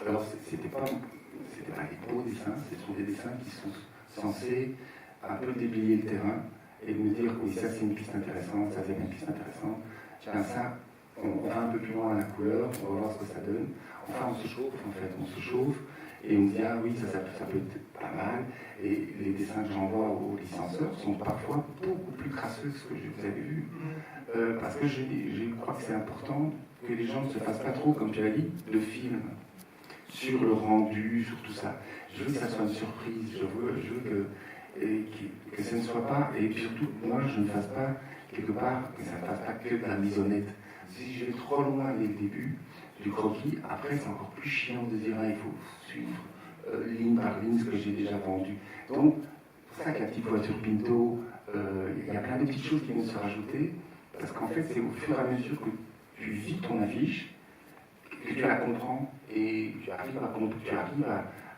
alors, c'était pas des beaux dessins, ce sont des dessins qui sont censés un peu déblayer le terrain et me dire, oui, ça c'est une piste intéressante, ça c'est une piste intéressante. Tiens, ça, on va un peu plus loin dans la couleur, on va voir ce que ça donne. Enfin, on se chauffe, et on se dit, ah oui, ça peut être pas mal. Et les dessins que j'envoie aux licencieurs sont parfois beaucoup plus crasseux que ce que vous avez vu. Parce que je crois que c'est important que les gens ne se fassent pas trop, comme tu l'as dit, de film sur le rendu, sur tout ça. Je veux que ça soit une surprise, je veux que ce ne soit pas, et puis surtout, moi, je ne fasse pas, quelque part, que ça ne fasse pas que de la mise honnête. Si je vais trop loin dès le début du croquis, après, c'est encore plus chiant de dire, ah, il faut suivre ligne par ligne ce que j'ai déjà vendu. Donc, c'est pour ça que la petite voiture Pinto, il y a plein de petites choses qui vont se rajouter, parce qu'en fait, c'est au fur et à mesure que tu vis ton affiche, que tu la comprends, et tu arrives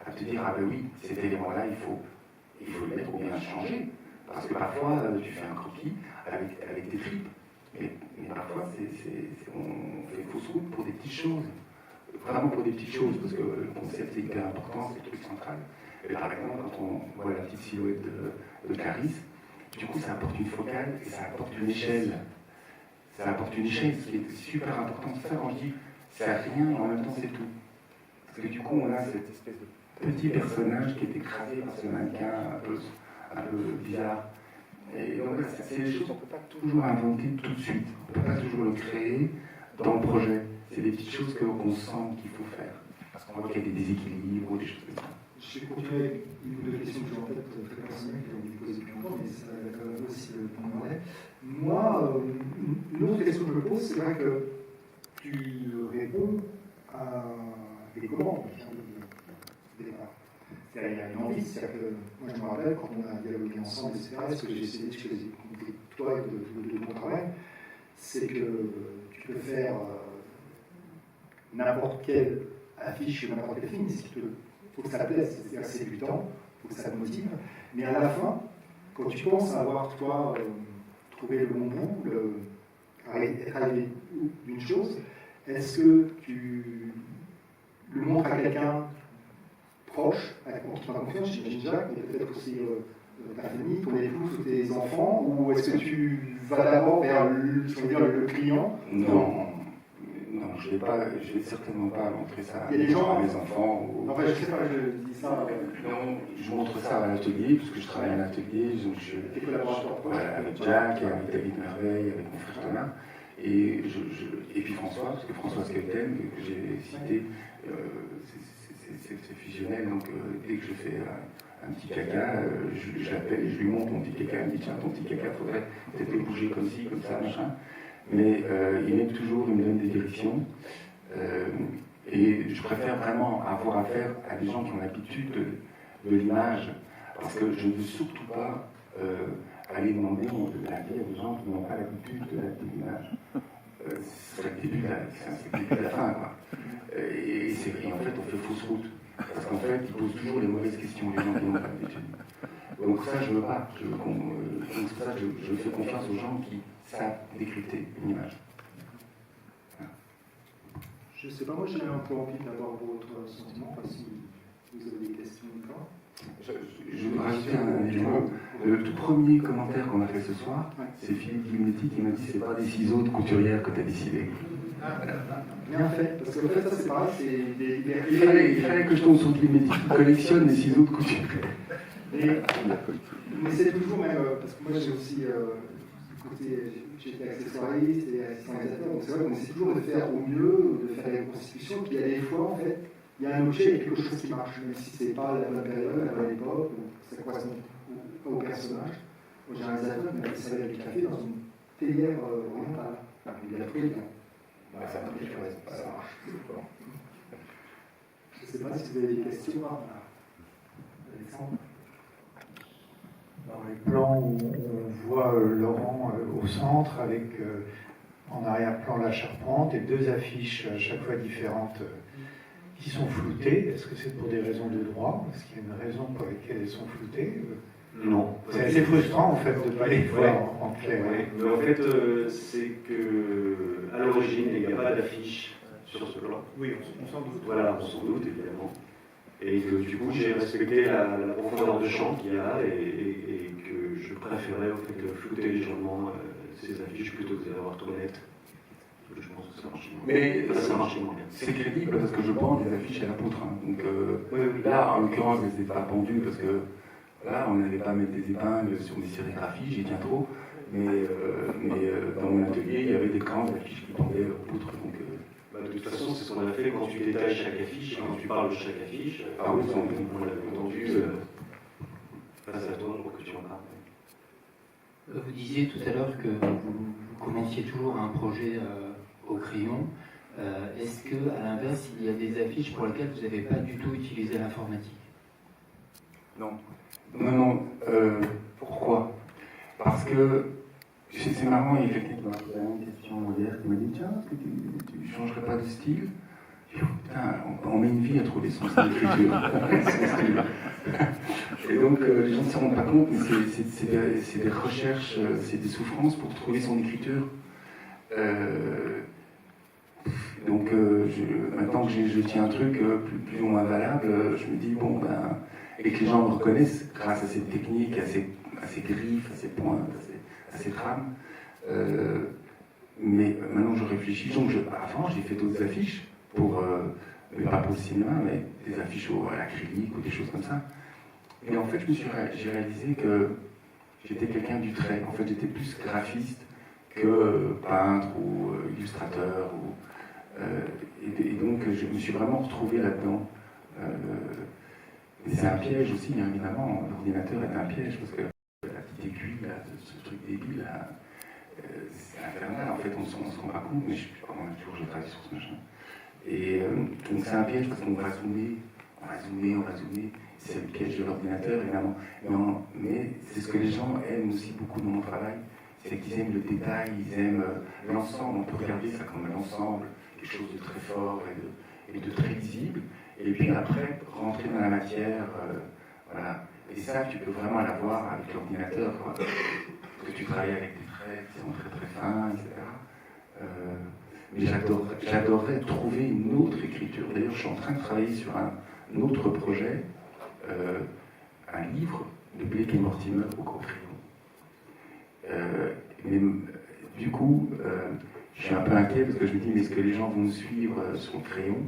à te dire, ah ben oui, cet élément-là, il faut le mettre ou bien le changer. Parce que parfois, tu fais un croquis avec des tripes, mais parfois, on fait fausse route pour des petites choses. Vraiment pour des petites choses, parce que le concept est hyper important, c'est le truc central. Et par exemple, quand on voit la petite silhouette de Clarisse, du coup, ça apporte une focale et ça apporte une échelle. Ça apporte une échelle, ce qui est super important. C'est ça quand je dis, c'est rien et en même temps c'est tout. Parce que du coup, on a cette espèce de petit personnage qui est écrasé par ce mannequin un peu bizarre. Et donc, c'est des choses qu'on ne peut pas toujours inventer tout de suite. On ne peut pas toujours le créer dans le projet. C'est des petites choses qu'on sent qu'il faut faire. Parce qu'on voit qu'il y a des déséquilibres ou des choses comme ça. Je vais continuer avec une ou deux questions que j'ai en tête très personnelles, qui ont été posées depuis longtemps, mais ça va être aussi le temps de relais. Moi, une autre question que je me pose, c'est vrai que tu réponds à des commandes au départ. C'est-à-dire, il y a une envie, c'est-à-dire que moi je me rappelle quand on a dialogué ensemble, etc., ce que j'ai essayé de choisir de toi et de mon travail, c'est que tu peux faire n'importe quelle affiche ou n'importe quel film, il faut que ça te plaise, c'est-à-dire que c'est du temps, il faut que ça te motive, mais à la fin, quand tu penses avoir, toi, trouvé le bon bout, être arrivé d'une chose, est-ce que tu le montres à quelqu'un proche, avec qui tu as confiance, j'imagine Jacques, mais peut-être aussi ta famille, ton épouse ou tes enfants, ou est-ce que tu vas d'abord vers le client? Non, je vais certainement pas montrer ça à mes enfants. Non, je sais pas, je dis ça. Non, je montre ça à l'atelier, parce que je travaille à l'atelier, avec Jacques, avec David Merveille, avec mon frère Thomas, et puis François, parce que François Skelten, que j'ai cité, c'est fusionnel, donc dès que je fais un petit caca, je l'appelle, je lui montre mon petit caca, il me dit tiens, ton petit caca, faudrait peut-être le bouger comme ci, comme ça, machin. Mais il me donne des directions, et je préfère vraiment avoir affaire à des gens qui ont l'habitude de l'image, parce que je ne veux surtout pas aller demander de l'avis à des gens qui n'ont pas l'habitude de l'image. Ce serait le début de la fin, quoi. Et en fait, on fait fausse route. Parce qu'en fait, ils posent toujours les mauvaises questions, les gens qui n'ont pas l'habitude. Donc ça, je ne veux pas. Donc c'est ça que je fais confiance aux gens qui savent décrypter une image. Voilà. Je ne sais pas, moi j'ai un peu envie d'avoir votre sentiment, pas si vous avez des questions ou pas. Je veux rajouter un élément. Le tout premier commentaire qu'on a fait ce soir, c'est Philippe Guillemetti qui m'a dit c'est pas des ciseaux de couturière que tu as décidé. Bien fait, parce qu'en fait ça c'est pareil, c'est il fallait que je tombe sur Guillemetti qui collectionne les ciseaux de couturière. Mais c'est toujours même, parce que moi j'ai aussi j'étais accessoiriste et assistant réalisateur, donc c'est vrai qu'on essaie toujours de faire au mieux, de faire des reconstitutions, puis il y a des fois en fait, il y a un objet, il y a quelque chose qui marche, même si c'est pas la bonne période, la bonne époque, ou ça correspond pas au personnage. Moi j'ai un réalisateur qui m'a fait servir du café dans une théière orientale. Enfin, il a trouvé bien. Ouais, ça marche. Je ne sais pas si vous avez des questions. Alexandre. Dans les plans où on voit Laurent au centre avec en arrière-plan la charpente et deux affiches à chaque fois différentes qui sont floutées. Est-ce que c'est pour des raisons de droit? Est-ce qu'il y a une raison pour laquelle elles sont floutées? Non. C'est assez frustrant en fait de ne pas les voir en clair. Ouais. Mais en fait, c'est que à l'origine, il n'y a pas d'affiche sur ce plan. Oui, on s'en doute. Voilà, on s'en doute évidemment. Et que du coup, j'ai respecté la profondeur de champ qu'il y a et que je préférais en fait flouter légèrement ces affiches plutôt que d'avoir trop net. Je pense que ça marche moins. Mais ça marche moins bien. c'est crédible parce que je prends des affiches à la poutre. Hein. Donc Oui, oui. là, en l'occurrence, je ne les ai pas pendues parce que là, on n'allait pas mettre des épingles sur des sérigraphies, j'y tiens trop. Mais dans mon atelier, il y avait des grandes affiches qui pendaient aux poutres. Donc, De toute façon, c'est ce qu'on a fait quand tu détailles chaque affiche et quand tu parles de chaque affiche. Ah oui, on l'avait entendu face à toi pour que tu en parles. Vous disiez tout à l'heure que vous commenciez toujours un projet au crayon. Est-ce que, à l'inverse, il y a des affiches pour lesquelles vous n'avez pas du tout utilisé l'informatique? non. Pourquoi? Parce que c'est marrant, il y a quelqu'un qui m'a posé une question hier qui m'a dit tiens, est-ce que tu ne changerais pas de style? J'ai dit, putain, on met une vie à trouver son style d'écriture. Et donc les gens ne se rendent pas compte, mais c'est des recherches, c'est des souffrances pour trouver son écriture. Donc maintenant que je tiens un truc plus ou moins valable, je me dis bon ben, et que les gens me reconnaissent grâce à cette technique, à ces griffes, à ces points, à ces trames. Mais maintenant je réfléchis, donc avant j'ai fait d'autres affiches mais pas pour le cinéma, mais des affiches à l'acrylique ou des choses comme ça. Et en fait j'ai réalisé que j'étais quelqu'un du trait. En fait j'étais plus graphiste que peintre ou illustrateur. Et donc je me suis vraiment retrouvé là-dedans. Et c'est un piège aussi, hein, évidemment. L'ordinateur est un piège parce que la petite aiguille, là, ce truc débile, là, c'est infernal. En fait, on ne se rend pas compte, mais je sais pas comment toujours je travaille sur ce machin. Et donc c'est un piège parce qu'on va zoomer, on va zoomer. C'est le piège de l'ordinateur, évidemment. Mais c'est ce que les gens aiment aussi beaucoup dans mon travail, c'est qu'ils aiment le détail, ils aiment l'ensemble. On peut regarder ça comme l'ensemble, quelque chose de très fort et de très visible. Et puis après, rentrer dans la matière, voilà. Et ça, tu peux vraiment l'avoir avec l'ordinateur, quoi. Parce que tu travailles avec des traits qui sont très très fins, etc. Mais j'adorerais trouver une autre écriture. D'ailleurs, je suis en train de travailler sur un autre projet, un livre de Blake et Mortimer au crayon. Mais du coup, je suis un peu inquiet parce que je me dis, mais est-ce que les gens vont me suivre sur le crayon?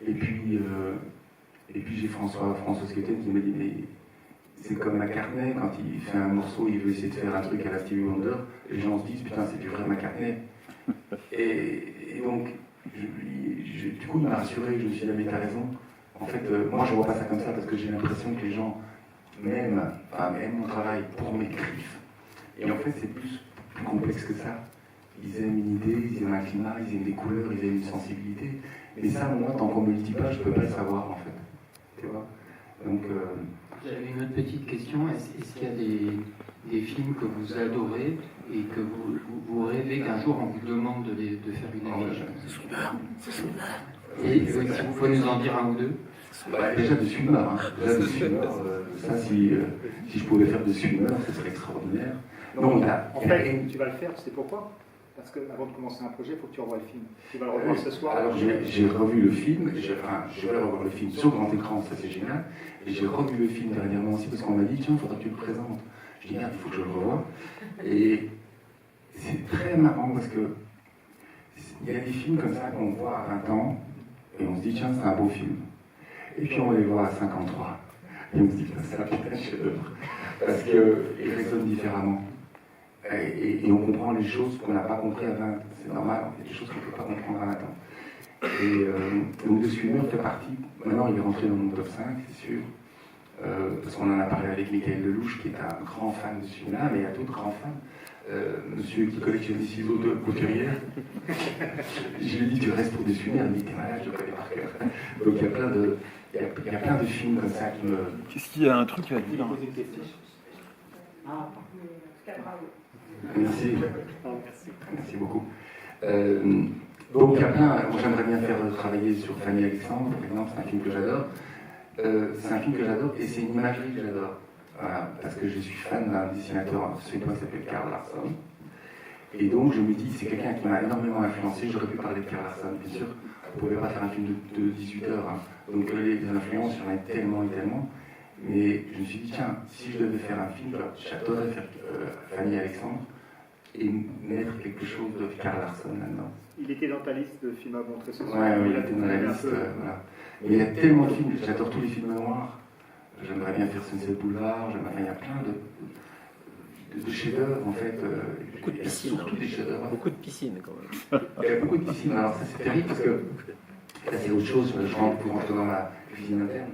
Et puis j'ai François Skeuten qui me dit, mais c'est comme McCartney, quand il fait un morceau, il veut essayer de faire un truc à la Stevie Wonder, les gens se disent, putain, c'est du vrai McCartney. Et donc, du coup, il m'a rassuré, je me suis dit, mais t'as raison. En fait, moi, je vois pas ça comme ça parce que j'ai l'impression que les gens aiment mon travail pour mes griffes. Et en fait, c'est plus complexe que ça. Ils aiment une idée, ils aiment un climat, ils aiment des couleurs, ils aiment une sensibilité. Mais ça, moi, tant qu'on me le dit pas, je peux pas le savoir, en fait. Tu vois? Donc... J'avais une autre petite question. Est-ce qu'il y a des films que vous adorez et que vous rêvez qu'un jour on vous demande de faire une affiche? Et si vous pouvez nous en dire un ou deux? Déjà de Swimmer, hein. Déjà de Swimmer, ça si je pouvais faire de Swimmer, ce serait extraordinaire. Non, en fait, tu vas le faire, tu sais pourquoi? Parce qu'avant de commencer un projet, il faut que tu revoies le film. Tu vas le revoir ce soir. Alors j'ai revu le film, je vais revoir le film sur grand écran, ça c'est génial. Et j'ai revu le film dernièrement aussi parce qu'on m'a dit, tiens, il faudra que tu le présentes. Je dis, merde, il faut que je le revoie. Et c'est très marrant parce que il y a des films comme ça qu'on voit à 20 ans et on se dit, tiens, c'est un beau film. Et puis on les voit à 53 et on se dit, c'est un putain de chef-d'œuvre. Parce qu'ils résonnent différemment. Et on comprend les choses qu'on n'a pas compris à 20. C'est normal, il y a des choses qu'on ne peut pas comprendre à 20 ans. Et donc de Swimmer fait partie. Maintenant, il est rentré dans mon top 5, c'est sûr. Parce qu'on en a parlé avec Michael Lelouch, qui est un grand fan de ce film-là, mais il y a d'autres grands fans. Monsieur qui collectionne des ciseaux de couturière. Je lui ai dit, tu restes pour des Swimmer, il me dit, t'es malade, je le connais par cœur. Donc il y a plein de films comme ça qui me... Qu'est-ce qu'il y a un truc à dire? Merci. Merci beaucoup. Donc il y a plein, moi j'aimerais bien faire travailler sur Fanny Alexandre, par exemple, c'est un film que j'adore. C'est un film que j'adore et c'est une imagerie que j'adore. Voilà, parce que je suis fan d'un dessinateur suédois qui s'appelle Carl Larsson. Et donc je me dis, c'est quelqu'un qui m'a énormément influencé. J'aurais pu parler de Carl Larsson, bien sûr. On ne pouvait pas faire un film de 18 heures. Hein. Donc les influences, il y en a tellement et tellement. Mais je me suis dit, tiens, si je devais faire un film, j'adorerais faire Fanny Alexandre et mettre quelque chose de Carl Larsson là-dedans. Il était dans ta liste de films à montrer ce soir. Ouais, il était dans la liste. Voilà. Mais il y a tellement de films, j'adore tous les films noirs. J'aimerais bien faire Sunset Boulevard, il y a plein de chefs-d'œuvre en fait. Beaucoup de piscines. Surtout des chefs-d'œuvre. Beaucoup de piscines quand même. Il y a beaucoup de piscines, alors ça c'est terrible parce que là c'est autre chose, je rentre pour rentrer dans la cuisine interne.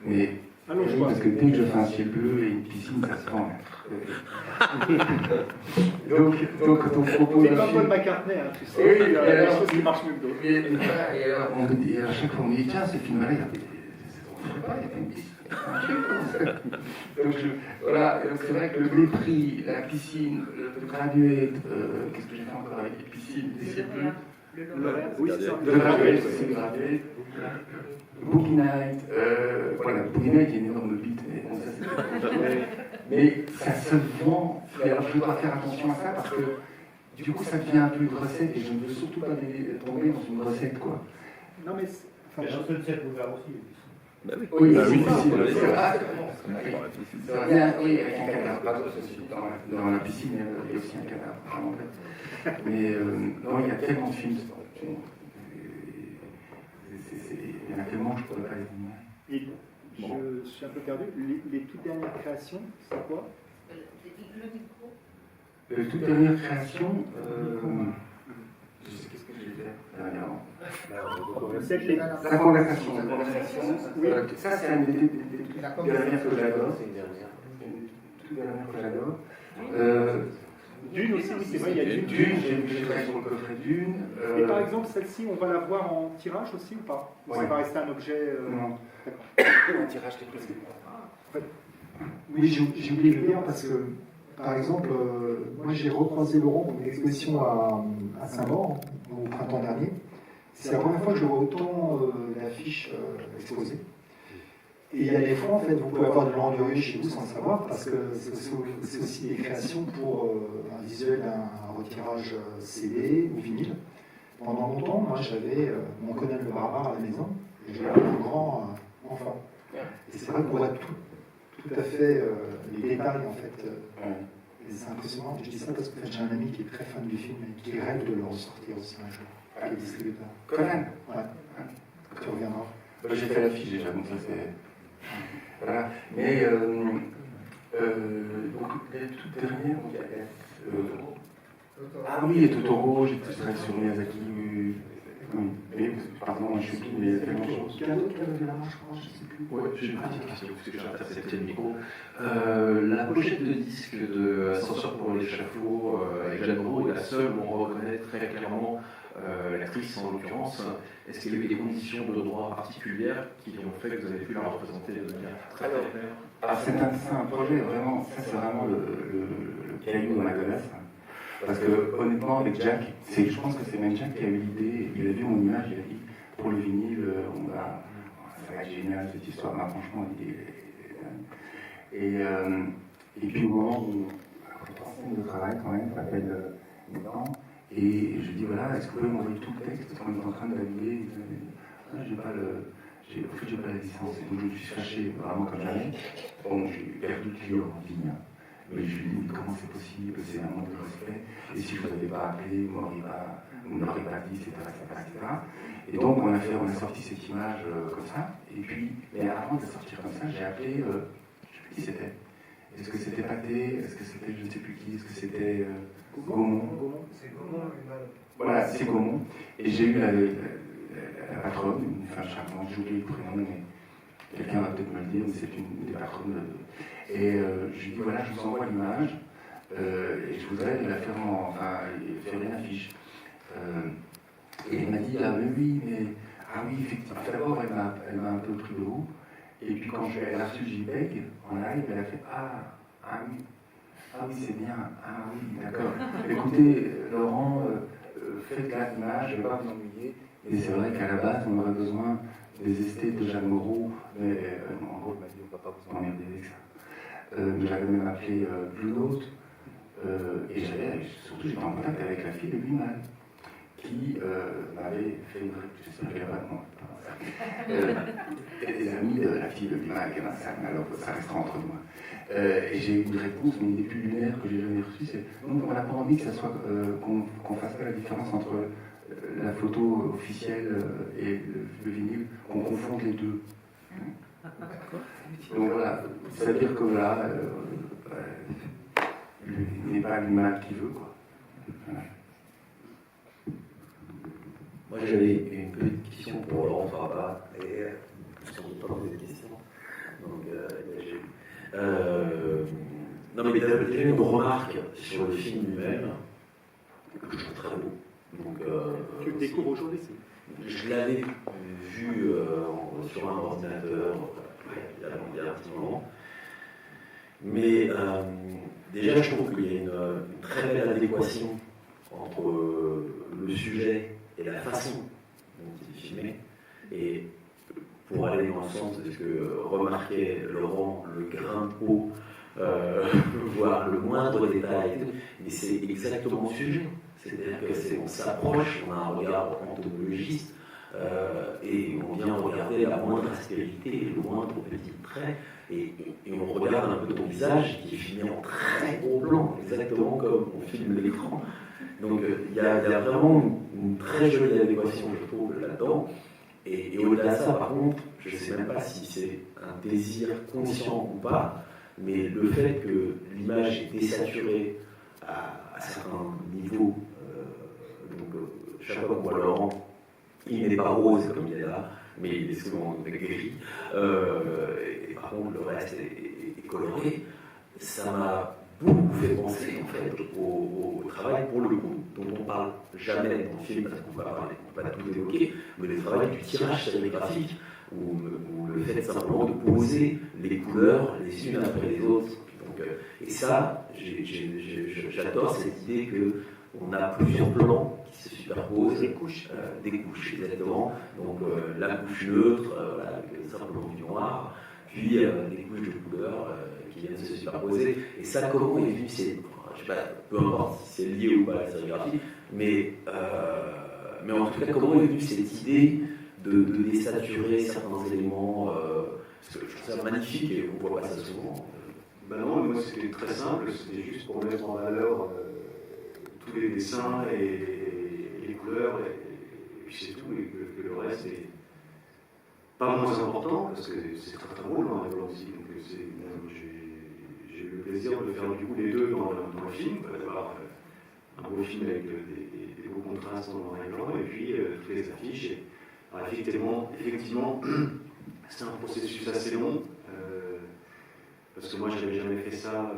Mais parce que dès que je fais un ciel bleu et une piscine, ça se prend. donc quand on propose. C'est pas Paul McCartney, hein, tu sais. Oui, il y a des choses qui marchent mieux que d'autres. Et à chaque fois on me dit, tiens, ce film-là, il y a une piscine. Donc voilà, donc c'est vrai que le mépris, la piscine, le graduate, qu'est-ce que j'ai fait encore avec les piscines, des ciels bleus. Oui, c'est ça. Le graduate, c'est le graduate. Boogie Night, voilà, Boogie Night, il y a une énorme bite, mais bon, ça c'est. Mais ça se vend, et alors je dois faire attention à ça parce que du coup ça devient un peu une recette et je ne veux surtout pas tomber dans une recette quoi. Non mais. Mais dans Sunset Boulevard aussi. Bah oui. Oui, Bah oui, piscine. c'est vrai. Oui, avec un cadavre, pas dans la piscine, il y a aussi un cadavre, vraiment. Mais non, il y a tellement de films. Il y en a tellement que je ne pourrais pas les Et je suis un peu perdu. Les toutes dernières créations, c'est quoi? Les toutes dernières créations, je sais qu'est-ce que j'ai fait dernièrement. La conversation. Oui. Ça, c'est un des toutes dernières que j'adore. C'est une toute dernière que j'adore. Dune aussi, oui, c'est vrai, il y a Dune. J'ai travaillé sur le coffret Dune. Et par exemple, celle-ci, on va la voir en tirage aussi ou pas? Ou ça va rester un objet. Non. D'accord. Un tirage qui est presque. Oui, j'ai oublié de le dire parce que, par exemple, moi j'ai recroisé Laurent pour une exposition à Saint-Maur au printemps dernier. C'est la première fois que je vois autant d'affiches exposées. Et il y a des fois, en fait, vous pouvez avoir de Laurent Durieux chez vous sans le savoir, parce que c'est aussi des créations pour un visuel d'un retirage CD ou vinyle. Pendant longtemps, moi j'avais mon Conan le Barbare à la maison, et j'avais un grand enfant. Et c'est vrai qu'on voit tout à fait les détails, en fait. Et c'est impressionnant. Je dis ça parce que j'ai un ami qui est très fan du film et qui rêve de le ressortir aussi un jour, avec les distributeurs. Conan. Ouais. Tu reviendras. J'ai fait l'affiche déjà, donc ça c'est. Voilà. Mais donc, les toutes dernières, ah oui, et Totoro, j'ai travaillé sur Miyazaki. Oui. Mais, pardon, je suis tout, mais il y a tellement de choses. Quel autre de la main, je crois, je sais plus. Ouais, j'ai une petite question, parce que j'ai intercepté le micro. La pochette de disque de Ascenseur pour l'échafaud avec Jeanne Moreau est la seule où on reconnaît très clairement l'actrice en l'occurrence. Est-ce qu'il y avait des conditions de droit particulières qui ont fait que vous avez pu la représenter de manière très claire? Alors c'est un projet vraiment, ça c'est vraiment le caillou dans la godasse. Parce que honnêtement avec Jack, je pense que c'est même Jack qui a eu l'idée, il a vu mon image, il a dit pour le vinyle, ça va être génial cette histoire, mais franchement l'idée est dingue. Et puis au moment où, après 3 semaines de travail quand même, ça s'appelle Nathan, et je dis voilà, est-ce que vous pouvez m'envoyer tout le texte parce qu'on est en train de valider. J'ai pas la licence, donc je me suis fâché vraiment comme jamais. Bon, j'ai perdu le client en ligne. Mais je lui ai dit, mais comment c'est possible, c'est un manque de respect, et si je ne vous avais pas appelé, vous ne m'auriez pas dit, etc., etc. Et donc on a sorti cette image comme ça, et puis, mais avant de sortir comme ça, j'ai appelé, je ne sais plus qui c'était. Est-ce que c'était Pathé, est-ce que c'était je ne sais plus qui, est-ce que c'était Gaumont? C'est Gaumont lui-même. Voilà, c'est Gaumont. Et j'ai eu la patronne, une femme charmante, j'ai oublié le prénom, mais quelqu'un va peut-être me le dire, mais c'est une des patronnes. Et je lui dis voilà, je vous envoie l'image et je voudrais la faire faire une affiche. Et elle m'a dit ah mais oui, effectivement. D'abord elle m'a un peu pris de haut. Et puis quand elle a reçu le JPEG en live, elle a fait ah oui c'est bien, ah oui d'accord. Écoutez Laurent, faites là l'image, je ne vais pas vous ennuyer. Et c'est vrai qu'à la base, on aurait besoin des esthètes de Jacques Moreau, mais en gros, il m'a dit on ne va pas vous emmerder avec ça. Mais j'avais même appelé Blue Note, et surtout j'étais en contact avec la fille de Limal, qui m'avait fait une réponse, j'espère qu'elle n'a pas de nom. Les amis de la fille de Limal, qui est dans sa salle, alors ça restera entre moi. Et j'ai eu une réponse, mais une des plus lunaires que j'ai jamais reçue, c'est non, on n'a pas envie que ça soit qu'on fasse pas la différence entre la photo officielle et le vinyle, qu'on confonde les deux. Donc voilà, ça veut dire que voilà, il n'est pas l'image qu'il veut, quoi. Voilà. Moi j'avais une petite question pour Laurent Farbat, et parce qu'on ne pas poser de questions. Donc non mais d'abord déjà une remarque sur le film lui-même, que je trouve très beau. Donc, tu le découvres aujourd'hui? Je l'avais vu sur un ordinateur il y a un petit moment. Mais déjà, je trouve qu'il y a une très belle adéquation entre le sujet et la façon dont il est filmé. Et pour aller dans le sens de ce que remarquait Laurent, le grain de peau, voir le moindre détail, mais c'est exactement le sujet. C'est-à-dire qu'on s'approche, on a un regard entomologiste, et on vient regarder la moindre aspérité, le moindre petit trait, et on regarde un peu ton visage qui est filmé en très gros plan, exactement comme on filme l'écran. Donc il y a vraiment une très jolie adéquation, je trouve, là-dedans. Et au-delà de ça, par contre, je ne sais même pas si c'est un désir conscient ou pas, mais le fait que l'image est désaturée à certains niveaux, chaque fois qu'on voit Laurent, il n'est pas rose comme il est là, mais il est souvent gris, et par contre le reste est coloré. Ça m'a beaucoup fait penser en fait au travail, pour le coup, dont on parle jamais dans le film, parce qu'on va pas tout évoquer, mais le travail du tirage sérigraphique, ou le fait simplement de poser les couleurs les unes après les autres. Donc, et ça, j'adore cette idée qu'on a plusieurs plans qui se superposent, des couches exactement. Donc la couche neutre, avec simplement du noir, puis des couches de couleurs qui viennent se superposer. Et ça, comment est vu, je sais pas, peu importe si c'est lié ou pas à la sérigraphie, mais en tout cas, comment est vue cette idée de désaturer certains éléments, parce que je trouve ça magnifique et on ne voit pas ça souvent. Ben non, moi c'était très simple, c'était juste pour mettre en valeur tous les dessins et les couleurs, et puis c'est tout, et que le reste est pas moins important, parce que c'est très très drôle dans la blanc aussi, donc j'ai eu le plaisir de faire du coup les deux dans le film, d'avoir un beau film avec des beaux contrastes en noir et blanc, et puis toutes les affiches. Alors effectivement c'est un processus assez long, parce que moi j'avais jamais fait ça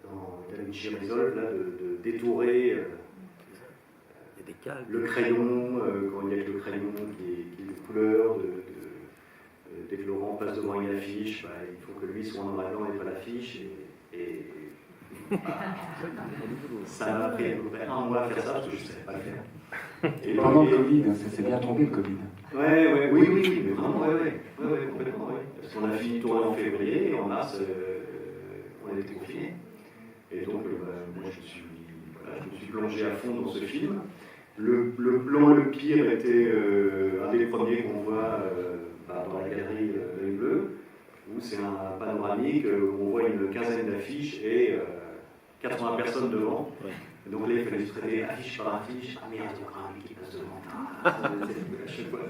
dans Da Vinci Resolve, là, de détourer le crayon, quand il y a le crayon qui est de couleur, dès que Laurent passe devant une affiche, il faut que lui soit en noir et blanc et pas l'affiche, et ça m'a pris à peu près un mois à faire ça, parce que je ne savais pas le faire. Et pendant le Covid, c'est bien tombé le Covid. Oui, mais vraiment, complètement, oui. Parce qu'on a fini de tourner en février, et en mars, on était confinés. Et donc, moi, je me suis plongé à fond dans ce film. Le plan le pire était un des premiers qu'on voit dans la galerie L'Œil Bleu, où c'est un panoramique où on voit une quinzaine d'affiches et 80 personnes devant. Ouais. Donc là, il fallait se traiter affiche par affiche. Ah merde, il y a encore un mec qui passe devant.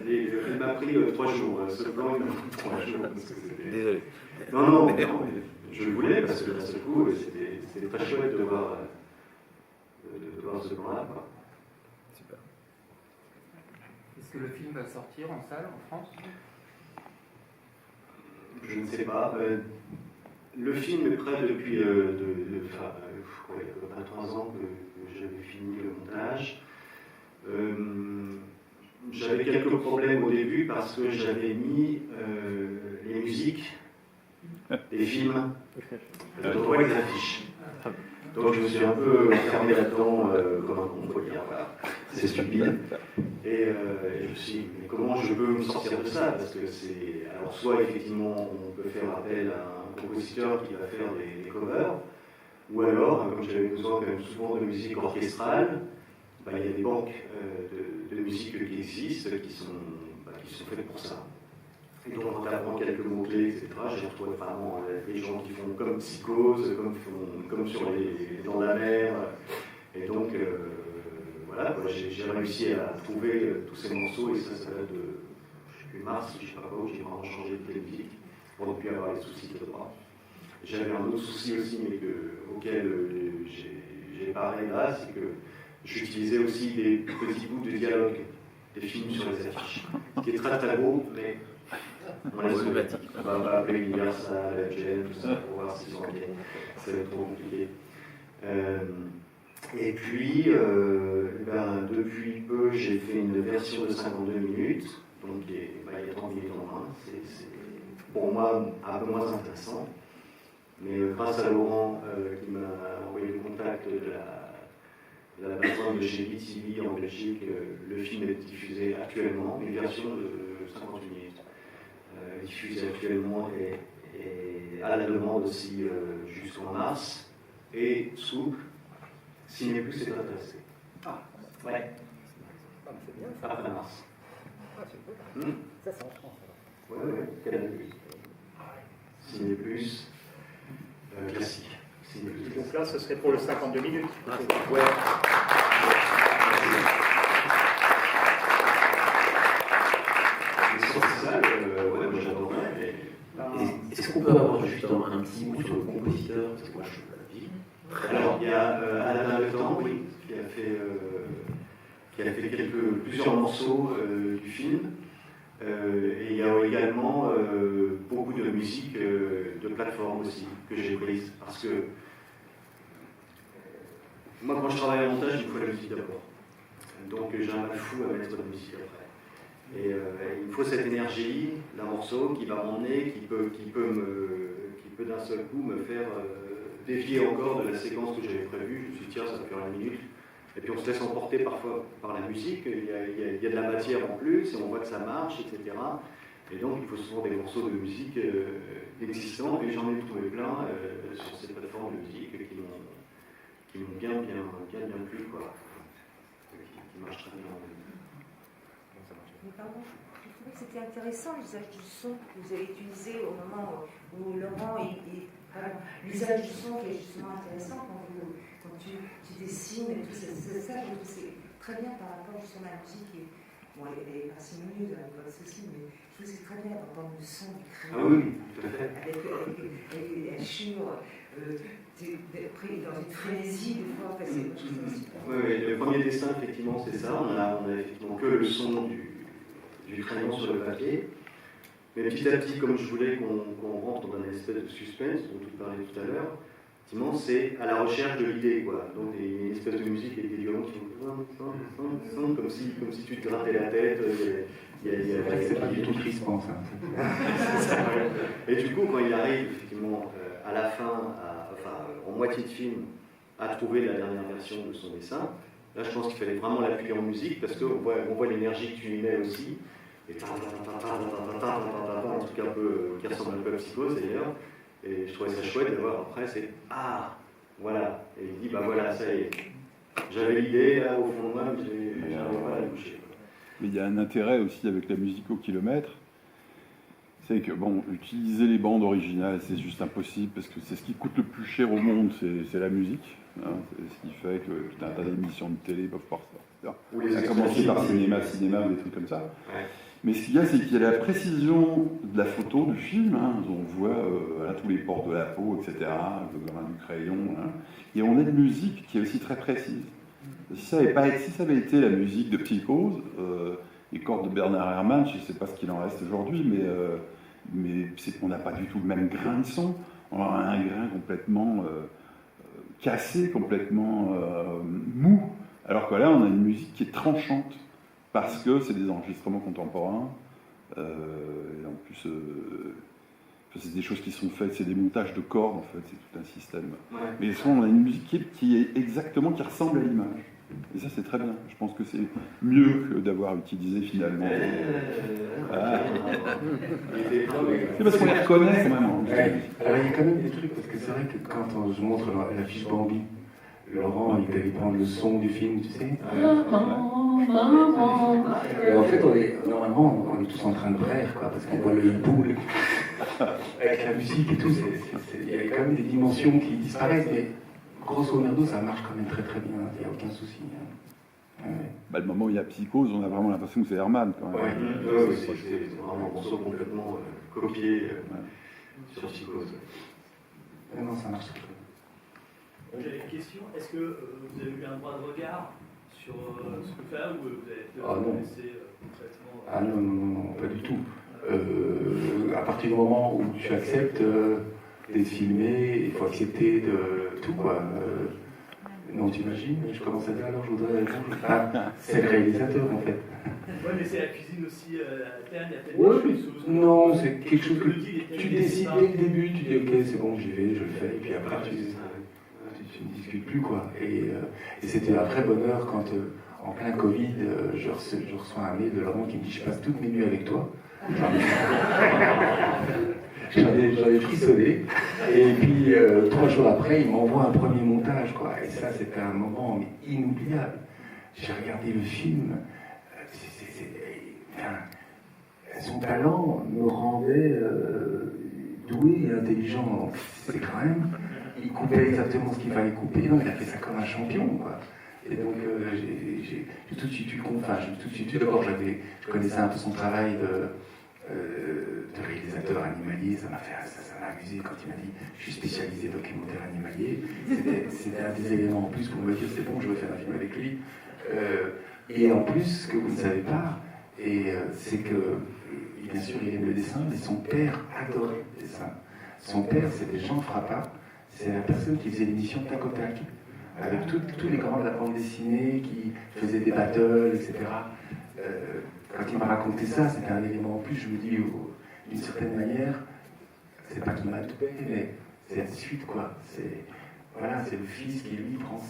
Il m'a pris 3 jours. Ce plan, il m'a pris 3 jours. Désolé. Non, je le voulais parce que d'un seul coup, c'était très chouette de voir ce plan-là. Super. Est-ce que le film va sortir en salle en France? Je ne sais pas. Le film est prêt depuis 23 ans que j'avais fini le montage. J'avais quelques problèmes au début parce que j'avais mis les musiques des films dans les affiches. Donc je me suis un peu fermé là-dedans comme un con, faut dire. Voilà. c'est stupide. Et je me suis dit, mais comment je peux me sortir de ça? Parce que c'est. Alors, soit effectivement, on peut faire appel à un compositeur qui va faire des covers, ou alors, comme j'avais besoin quand même souvent de musique orchestrale, bah, il y a des banques de musique qui existent, qui sont faites pour ça. Et donc, en tapant quelques mots-clés, etc., j'ai retrouvé vraiment des gens qui font comme Psychose, comme sur Dans la mer. Et donc, voilà, j'ai réussi à trouver tous ces morceaux, et ça date de, je sais plus, mars, je sais pas quoi, où j'ai vraiment changé de musique pour ne plus avoir les soucis de droit. J'avais un autre souci aussi, mais auquel j'ai parlé là, c'est que j'utilisais aussi des petits bouts de dialogue des films sur les affiches, qui est très très beau, mais on les oublie. On va appeler Universal, la GN, tout ça, pour voir s'ils sont bien. Ça va être trop compliqué. Et puis, depuis peu, j'ai fait une version de 52 minutes, donc il y a 30 minutes en moins. C'est pour moi un peu moins intéressant. Mais grâce à Laurent qui m'a envoyé le contact de la plateforme de chez BTV en Belgique, le film est diffusé actuellement, une version de 58 minutes, diffusée actuellement et à la demande aussi jusqu'en mars. Et Soupe, Ciné Plus est intéressé. Ah, ouais. C'est bien ça. Après mars. Ah, c'est beau. Ça, c'est en France alors. Ouais, Canal+. Ciné Plus. Classique. Donc là, ce serait pour le 52 minutes. Ouais. Les sorties ouais, moi j'adorerais. Est-ce qu'on peut avoir juste un petit mot sur le compositeur? Parce que moi je suis pas la vie. Alors il y a Alain Le Temps, oui, qui a fait plusieurs morceaux du film. Et il y a également beaucoup de musique de plateforme aussi que j'ai prise, parce que moi quand je travaille en montage, il me faut la musique d'abord, donc j'ai un mal fou à mettre de la musique après, et il me faut cette énergie d'un morceau qui va m'emmener, qui peut d'un seul coup me faire dévier encore de la séquence que j'avais prévue. Je me suis dit tiens, ça va faire 1 minute. Et puis on se laisse emporter parfois par la musique, il y a de la matière en plus, et on voit que ça marche, etc. Et donc il faut souvent des morceaux de musique existants, et j'en ai trouvé plein sur ces plateformes de musique qui m'ont bien plu, quoi. Qui marchent très bien. Mais pardon, je trouvais que c'était intéressant l'usage du son que vous avez utilisé au moment où Laurent l'usage du son qui est justement intéressant quand tu dessines et tout ça, je trouve que c'est très bien par rapport justement à la musique. Bon, elle est pas parcimonieuse avec votre souci, mais je trouve que c'est très bien d'entendre le son du crayon. Ah oui, tout à fait. Avec Assure, pris dans une frénésie des fois, enfin, je trouve ça super. Oui, le premier dessin, effectivement, c'est ça. On a effectivement que le son du crayon sur le papier. Mais petit à petit, comme je voulais qu'on rentre dans une espèce de suspense dont tu parlais tout à l'heure, effectivement, c'est à la recherche de l'idée, quoi. Donc, une espèce de musique avec des violons qui font comme si tu te grattais la tête. C'est pas du tout crispant, ça. Et du coup, quand il arrive, effectivement, à la fin, en moitié de film, à trouver la dernière version de son dessin, là, je pense qu'il fallait vraiment l'appuyer en musique, parce qu'on voit l'énergie que tu y mets aussi. Et un truc un peu qui ressemble un peu à Psychose d'ailleurs, et je trouvais ça chouette d'avoir après, c'est ah, voilà, et il dit bah voilà, ça y est, j'avais l'idée là au fond de moi, mais j'arrivais pas à la boucher. Mais il y a un intérêt aussi avec la musique au kilomètre, c'est que bon, utiliser les bandes originales, c'est juste impossible, parce que c'est ce qui coûte le plus cher au monde, c'est la musique, hein, c'est ce qui fait que tout un tas d'émissions de télé peuvent pas ça. Ça a commencé par cinéma ou des trucs comme ça. Ouais. Mais ce qu'il y a, c'est qu'il y a la précision de la photo, du film, hein, on voit tous les pores de la peau, etc., le grain du crayon, hein, et on a une musique qui est aussi très précise. Si ça avait été la musique de Psychose, les cordes de Bernard Herrmann, je ne sais pas ce qu'il en reste aujourd'hui, mais c'est qu'on n'a pas du tout le même grain de son, on a un grain complètement cassé, complètement mou, alors que là, on a une musique qui est tranchante. Parce que c'est des enregistrements contemporains, et en plus, c'est des choses qui sont faites, c'est des montages de cordes, en fait, c'est tout un système. Ouais. Mais on a une musique qui est exactement, qui ressemble à l'image. Et ça, c'est très bien. Je pense que c'est mieux que d'avoir utilisé finalement. C'est parce qu'on les reconnaît quand même. Alors il y a quand même des trucs, parce que c'est vrai que quand je montre la fiche Bambi, Laurent, il devait prendre le son du film, tu sais. Et en fait, normalement, on est tous en train de rêve, quoi, parce qu'on voit le hibou, avec la musique et tout. Il y a quand même des dimensions qui disparaissent, mais grosso merdo, ça marche quand même très très bien, il n'y a aucun souci. Le moment où il y a Psychose, on a vraiment l'impression que c'est Herman quand même. Ouais, c'est vraiment un morceau complètement copié sur Psychose. Non, ça marche très bien. J'avais une question, est-ce que vous avez eu un droit de regard sur ce que fait ou vous avez laissé complètement... Ah non, pas du tout. À partir du moment où tu acceptes d'être filmé, il faut accepter de tout, quoi. Non, t'imagines, je commence à dire alors je voudrais répondre. Ah, c'est le réalisateur en fait. Oui, mais c'est la cuisine aussi interne, il y a peut-être Ouais, des choses. non, c'est quelque chose que tu décides dès le début, tu dis ok, c'est bon, j'y vais, je le fais, et puis après tu ne discutes plus, quoi. Et c'était un vrai bonheur quand, en plein Covid, je reçois un mail de Laurent qui me dit je passe toutes mes nuits avec toi. J'en ai frissonné. Et puis 3 jours après, il m'envoie un premier montage, quoi. Et ça, c'était un moment mais inoubliable. J'ai regardé le film. Son talent me rendait doué et intelligent. C'est quand même. Il coupait exactement ce qu'il fallait couper. Non, il a fait ça comme un champion, quoi. Et donc, j'ai tout de suite eu d'abord, je connaissais un peu son travail de réalisateur animalier, ça m'a amusé quand il m'a dit je suis spécialisé documentaire animalier. C'était un des éléments en plus pour me dire c'est bon, je veux faire un film avec lui. Et en plus, ce que vous ne savez pas, c'est que bien sûr il aime le dessin, mais son père adorait le dessin. Son père, c'était Jean Frappa, c'est la personne qui faisait l'émission Tac au Tac, avec tous les grands de la bande dessinée qui faisaient des battles, etc. Quand il m'a raconté ça, c'était un élément en plus, je me dis, d'une certaine manière, c'est pas qu'il m'a tout payé, mais c'est la suite, quoi. C'est le fils qui, lui, prend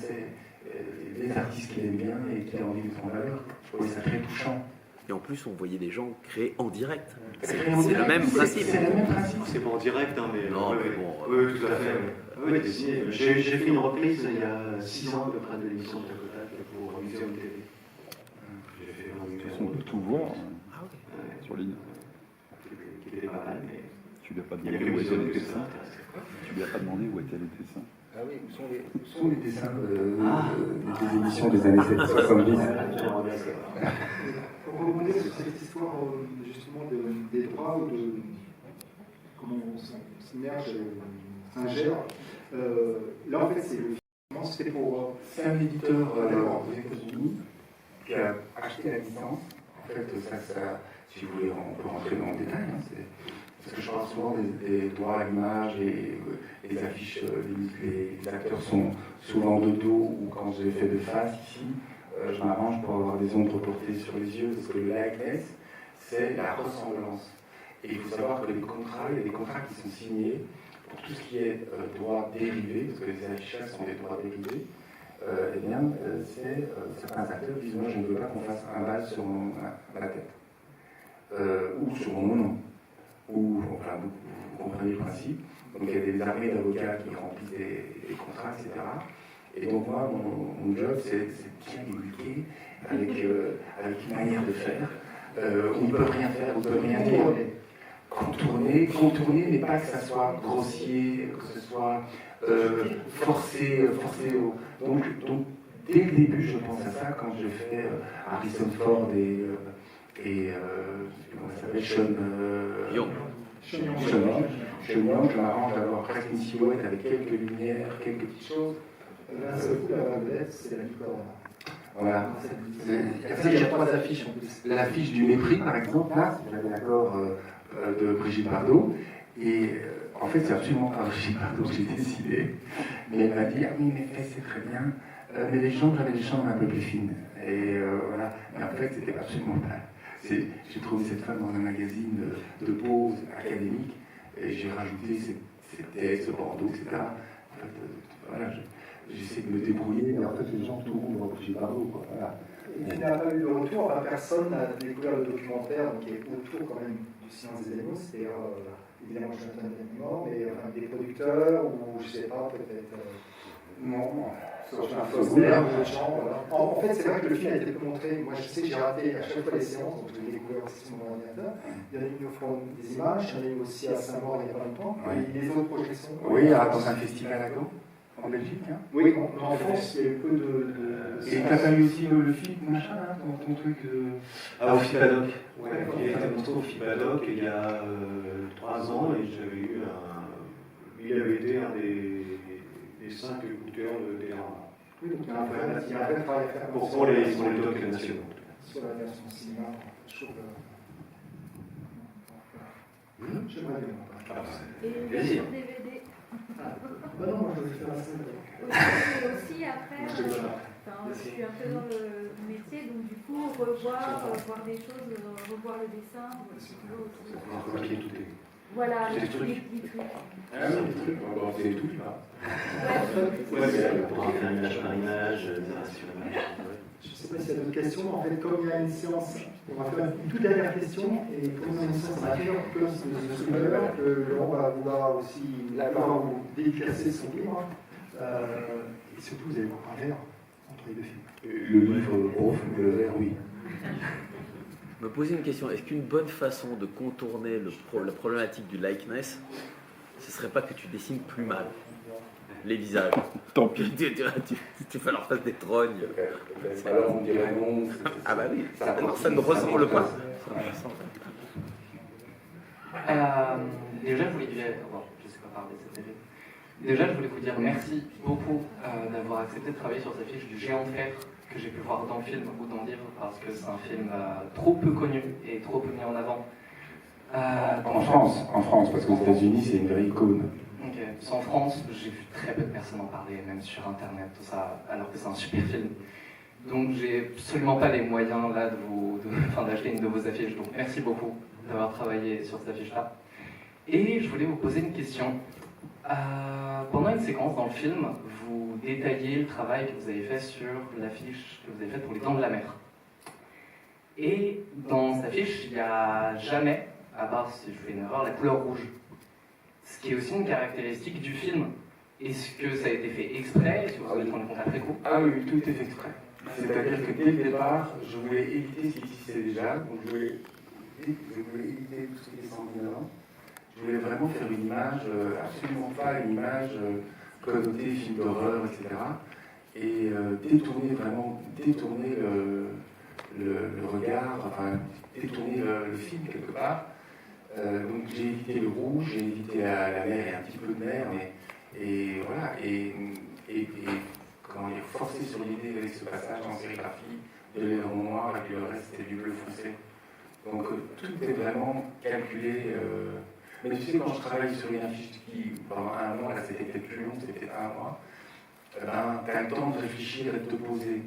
les artistes qu'il aime bien et qu'il a envie de mettre en valeur. Je trouvais ça très touchant. Et en plus, on voyait des gens créer en direct. C'est le même principe. C'est le même principe. C'est pas en direct, hein, mais... Non, mais bon... Oui, tout à fait. Oui, j'ai fait une reprise il y a 6 ans, à peu près, de l'émission de Tac au Tac pour Muséum TV. J'ai fait un on peut tout voir sur l'île. qui était pas mal, mais... Tu lui as pas demandé où étaient les dessins. Tu lui as pas demandé où étaient les dessins. Ah oui, où sont les dessins des émissions des années 70. Pour rebondir sur cette histoire justement des droits ou de comment on s'immerge, s'ingère, là en fait c'est le financement, c'était pour... C'est un éditeur aux États-Unis qui a acheté la licence. En fait, ça, si vous voulez, on peut rentrer dans le détail. Hein, parce que je parle souvent des droits à l'image et les affiches, les acteurs sont souvent de dos ou quand j'ai fait de face ici, je m'arrange pour avoir des ombres portées sur les yeux parce que le likeness, c'est la ressemblance. Et il faut savoir que les contrats, il y a des contrats qui sont signés pour tout ce qui est droits dérivés, parce que les affichages sont des droits dérivés. Eh bien, certains acteurs disent moi je ne veux pas qu'on fasse un bal sur ma tête ou sur mon nom. Ou, enfin, vous comprenez le principe. Donc il y a des armées d'avocats qui remplissent des contrats, etc. Et donc moi, mon job, c'est de bien éduquer avec une manière de faire. On ne peut rien faire, on ne peut rien dire. Contourner, mais pas que ça soit grossier, que ce soit forcé Donc, dès le début, je pense à ça quand je fais Harrison Ford et comment ça s'appelle, Sean Young, je m'arrange d'avoir presque une silhouette avec quelques lumières, quelques petites choses. Là, c'est la vedette, c'est la licorne. Voilà. Il y a 3 affiches en plus. L'affiche du mépris, par exemple, là, j'avais l'accord de Brigitte Bardot. Et en fait, c'est absolument pas Brigitte Bardot que j'ai décidé. Mais elle m'a dit, ah oui, mais c'est très bien. Mais les jambes, j'avais des jambes un peu plus fines. Et voilà. Mais en fait, c'était absolument pas. J'ai trouvé cette femme dans un magazine de pose académique et j'ai rajouté cette tête, ce bandeau, etc. En fait, voilà, j'essaie de me débrouiller, mais en fait les gens tournent j'ai pas d'eau, quoi. Voilà. Et tu n'as pas eu de retour, personne n'a découvert le documentaire donc, qui est autour quand même du silence des animaux, c'est-à-dire évidemment Jonathan Demme, mais des producteurs ou je sais pas, peut-être. Non, en fait, c'est vrai que le film a été montré. Moi, je sais que j'ai raté à chaque fois les séances, donc je l'ai découvert aussi sur mon ordinateur. Il y en a une au Forum des images, il y en a une aussi à Saint-Maur il n'y a pas longtemps. Oui. Et les autres projections. Oui, dans un festival à Gand, en Belgique. Hein. Oui, en France, il y a eu peu de... Et t'as pas eu aussi le film, machin, hein, ton truc Ah, au FIPADOC. Ouais, Il a été montré au FIPADOC il y a 3 ans et j'avais eu il avait été un des 5 écouteurs de Télérama. Oui, donc il y a un vrai travail à faire. Pour les docs nationaux. Sur la version cinéma, je trouve. J'aimerais bien. Et sur DVD. Bah non, moi je vais faire ça. Aussi après, je suis un peu dans le métier, donc du coup, voir des choses, revoir le dessin, c'est toujours aussi. Voilà, c'est des trucs. Ah oui, des trucs. C'est des trucs, là. Ouais, c'est pour faire image par image, narration par image. Je ne sais pas s'il y a d'autres questions. En fait, comme il y a une séance, on va faire une toute dernière question. Et comme il y a une séance majeure, comme de ce que Laurent va vouloir aussi vous dédicacer son livre. Et surtout, vous allez voir un verre entre les deux films. Le livre off, mais le verre, oui. Me poser une question, est-ce qu'une bonne façon de contourner la problématique du likeness, ce serait pas que tu dessines plus mal les visages? Tant pis. Tu fais leur face des trognes. Alors on dirait non. Ah bah oui, ça ne ressemble pas. Déjà, je voulais dire, je sais pas parler de cette série. Déjà, je voulais vous dire merci beaucoup d'avoir accepté de travailler sur cette fiche du géant de fer que j'ai pu voir dans le film ou dans le livre, parce que c'est un film trop peu connu et trop peu mis en avant. En France, parce qu'aux États-Unis, c'est une vraie icône. Ok. En France, j'ai vu très peu de personnes en parler, même sur Internet, tout ça, alors que c'est un super film. Donc, j'ai absolument pas les moyens là d'acheter une de vos affiches. Donc, merci beaucoup d'avoir travaillé sur cette affiche-là. Et je voulais vous poser une question. Pendant une séquence dans le film, vous détaillez le travail que vous avez fait sur l'affiche que vous avez faite pour les Dents de la Mer. Et dans cette affiche, il n'y a jamais, à part si je fais une erreur, la couleur rouge. Ce qui est aussi une caractéristique du film. Est-ce que ça a été fait exprès? Est-ce que vous vous êtes rendu compte après coup? Ah oui, tout est fait exprès. C'est-à-dire que dès le départ, je voulais éviter ce qui existait déjà, donc je voulais éviter tout ce qui est sanguinolent. Je voulais vraiment faire une image, absolument pas une image connotée film d'horreur, etc. Et détourner le regard, enfin détourner le film quelque part. Donc j'ai évité le rouge, j'ai évité la mer et un petit peu de mer, et voilà, et comment dire, forcé sur l'idée avec ce passage en sérigraphie de l'aileron noir et que le reste c'était du bleu foncé. Donc tout est vraiment calculé. Mais tu sais, quand je travaille sur une affiche qui, pendant un mois, là c'était peut-être plus long, c'était 1 mois, ben, tu as le temps de réfléchir et de te poser.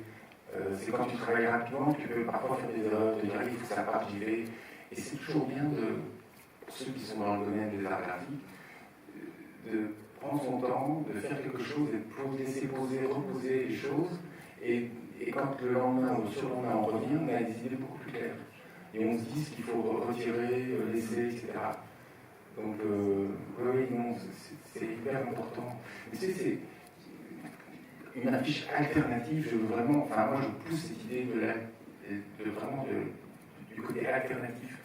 C'est quand tu travailles rapidement que tu peux parfois faire des erreurs, te dire il faut que ça parte, j'y vais. Et c'est toujours bien, pour ceux qui sont dans le domaine des arts graphiques, de prendre son temps, de faire quelque chose et de laisser poser, reposer les choses. Et quand le lendemain ou le surlendemain on revient, on a des idées beaucoup plus claires. Et on se dit ce qu'il faut retirer, laisser, etc. Donc, oui, non, c'est hyper important. Mais tu sais, c'est une affiche alternative, je veux vraiment, enfin, moi je pousse cette idée du côté alternatif.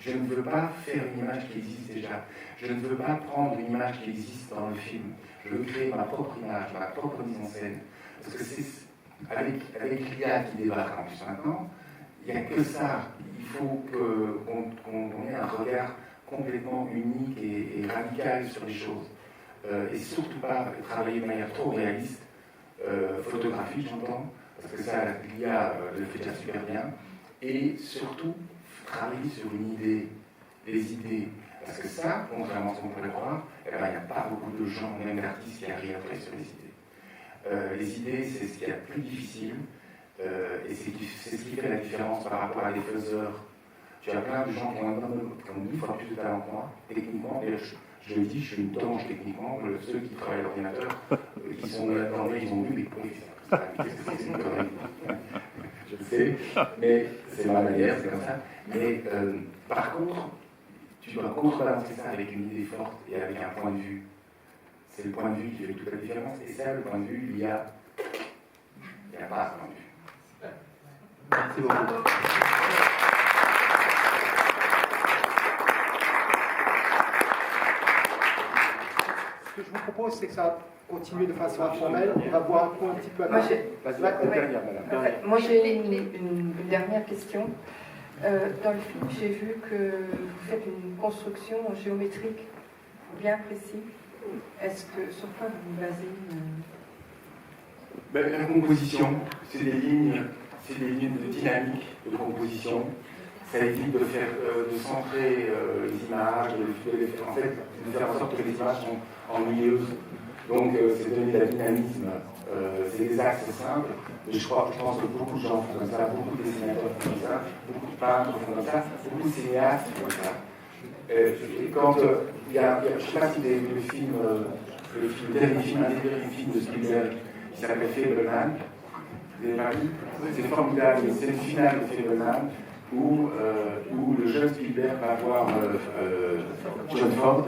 Je ne veux pas faire une image qui existe déjà. Je ne veux pas prendre une image qui existe dans le film. Je veux créer ma propre image, ma propre mise en scène. Parce que c'est avec l'IA qui débarque en plus maintenant, il n'y a que ça. Il faut qu'on ait un regard complètement unique et radical sur les choses. Et surtout pas travailler de manière trop réaliste, photographique j'entends, parce que ça, l'IA le fait déjà super bien. Et surtout, travailler sur une idée, des idées. Parce que ça, contrairement à ce qu'on pourrait croire, il n'y a pas beaucoup de gens, même d'artistes, qui arrivent après sur les idées. Les idées, c'est ce qu'il y a de plus difficile, et c'est ce qui fait la différence par rapport à des faiseurs. Tu as plein de gens qui ont 10 fois plus de talent que moi, techniquement, et Je le dis, je suis une tange techniquement. Ceux qui travaillent à l'ordinateur, qui sont là-dedans, ils ont vu, mais qu'est-ce que c'est une connerie? Je le sais, mais c'est ma manière, c'est comme ça. Mais par contre, tu dois contrebalancer ça avec une idée forte et avec un point de vue. C'est le point de vue qui fait toute la différence. Et ça, le point de vue, il n'y a pas ce point de vue. Merci beaucoup. Ce que je vous propose, c'est que ça continue de façon informelle. On va voir un point un petit peu à Moi, Moi, j'ai une dernière question. Dans le film, j'ai vu que vous faites une construction géométrique bien précise. Est-ce que sur quoi vous vous basez La composition, c'est des lignes de dynamique de composition. Ça évite de centrer les images, de faire en sorte que les images sont ennuyeuses. Donc, c'est donner de la dynamisme. C'est des axes simples. Et je pense que beaucoup de gens font comme ça, beaucoup de dessinateurs font comme ça, beaucoup de peintres font comme ça, beaucoup de cinéastes font comme ça. Et quand il y a, je ne sais pas si vous avez vu le film, un des derniers films de Spielberg qui s'appelle Fableman. Vous avez vu? C'est formidable, c'est une finale de Fableman où le jeune Spielberg va voir John Ford.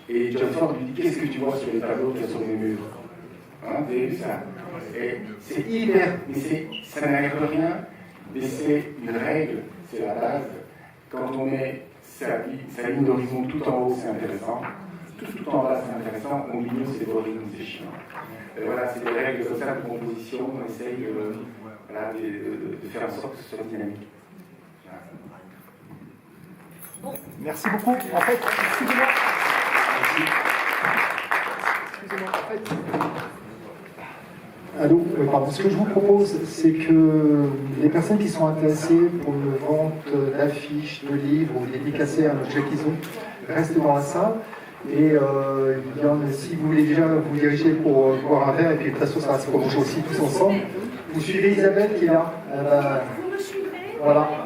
Et John Ford lui dit: qu'est-ce que tu vois sur les tableaux qu'il y a sur les murs? Vous avez vu ça? Et c'est hyper, mais ça n'arrive rien, mais c'est une règle, c'est la base. Quand on met sa ligne d'horizon tout en haut, c'est intéressant, tout en bas, c'est intéressant, au milieu, c'est boring, c'est chiant. Voilà, c'est des règles comme ça de composition, on essaye de faire en sorte que ce soit dynamique. Bon. Merci beaucoup. En fait, excusez-moi. En fait. Allô, pardon. Ce que je vous propose, c'est que les personnes qui sont intéressées pour une vente d'affiches, de livres ou dédicacés à un objet qu'ils ont, restent dans la salle. Et si vous voulez déjà vous diriger pour boire un verre, et puis de toute façon, ça va se prolonger aussi tous ensemble. Vous suivez Isabelle qui est là. Vous me suivrez? Voilà.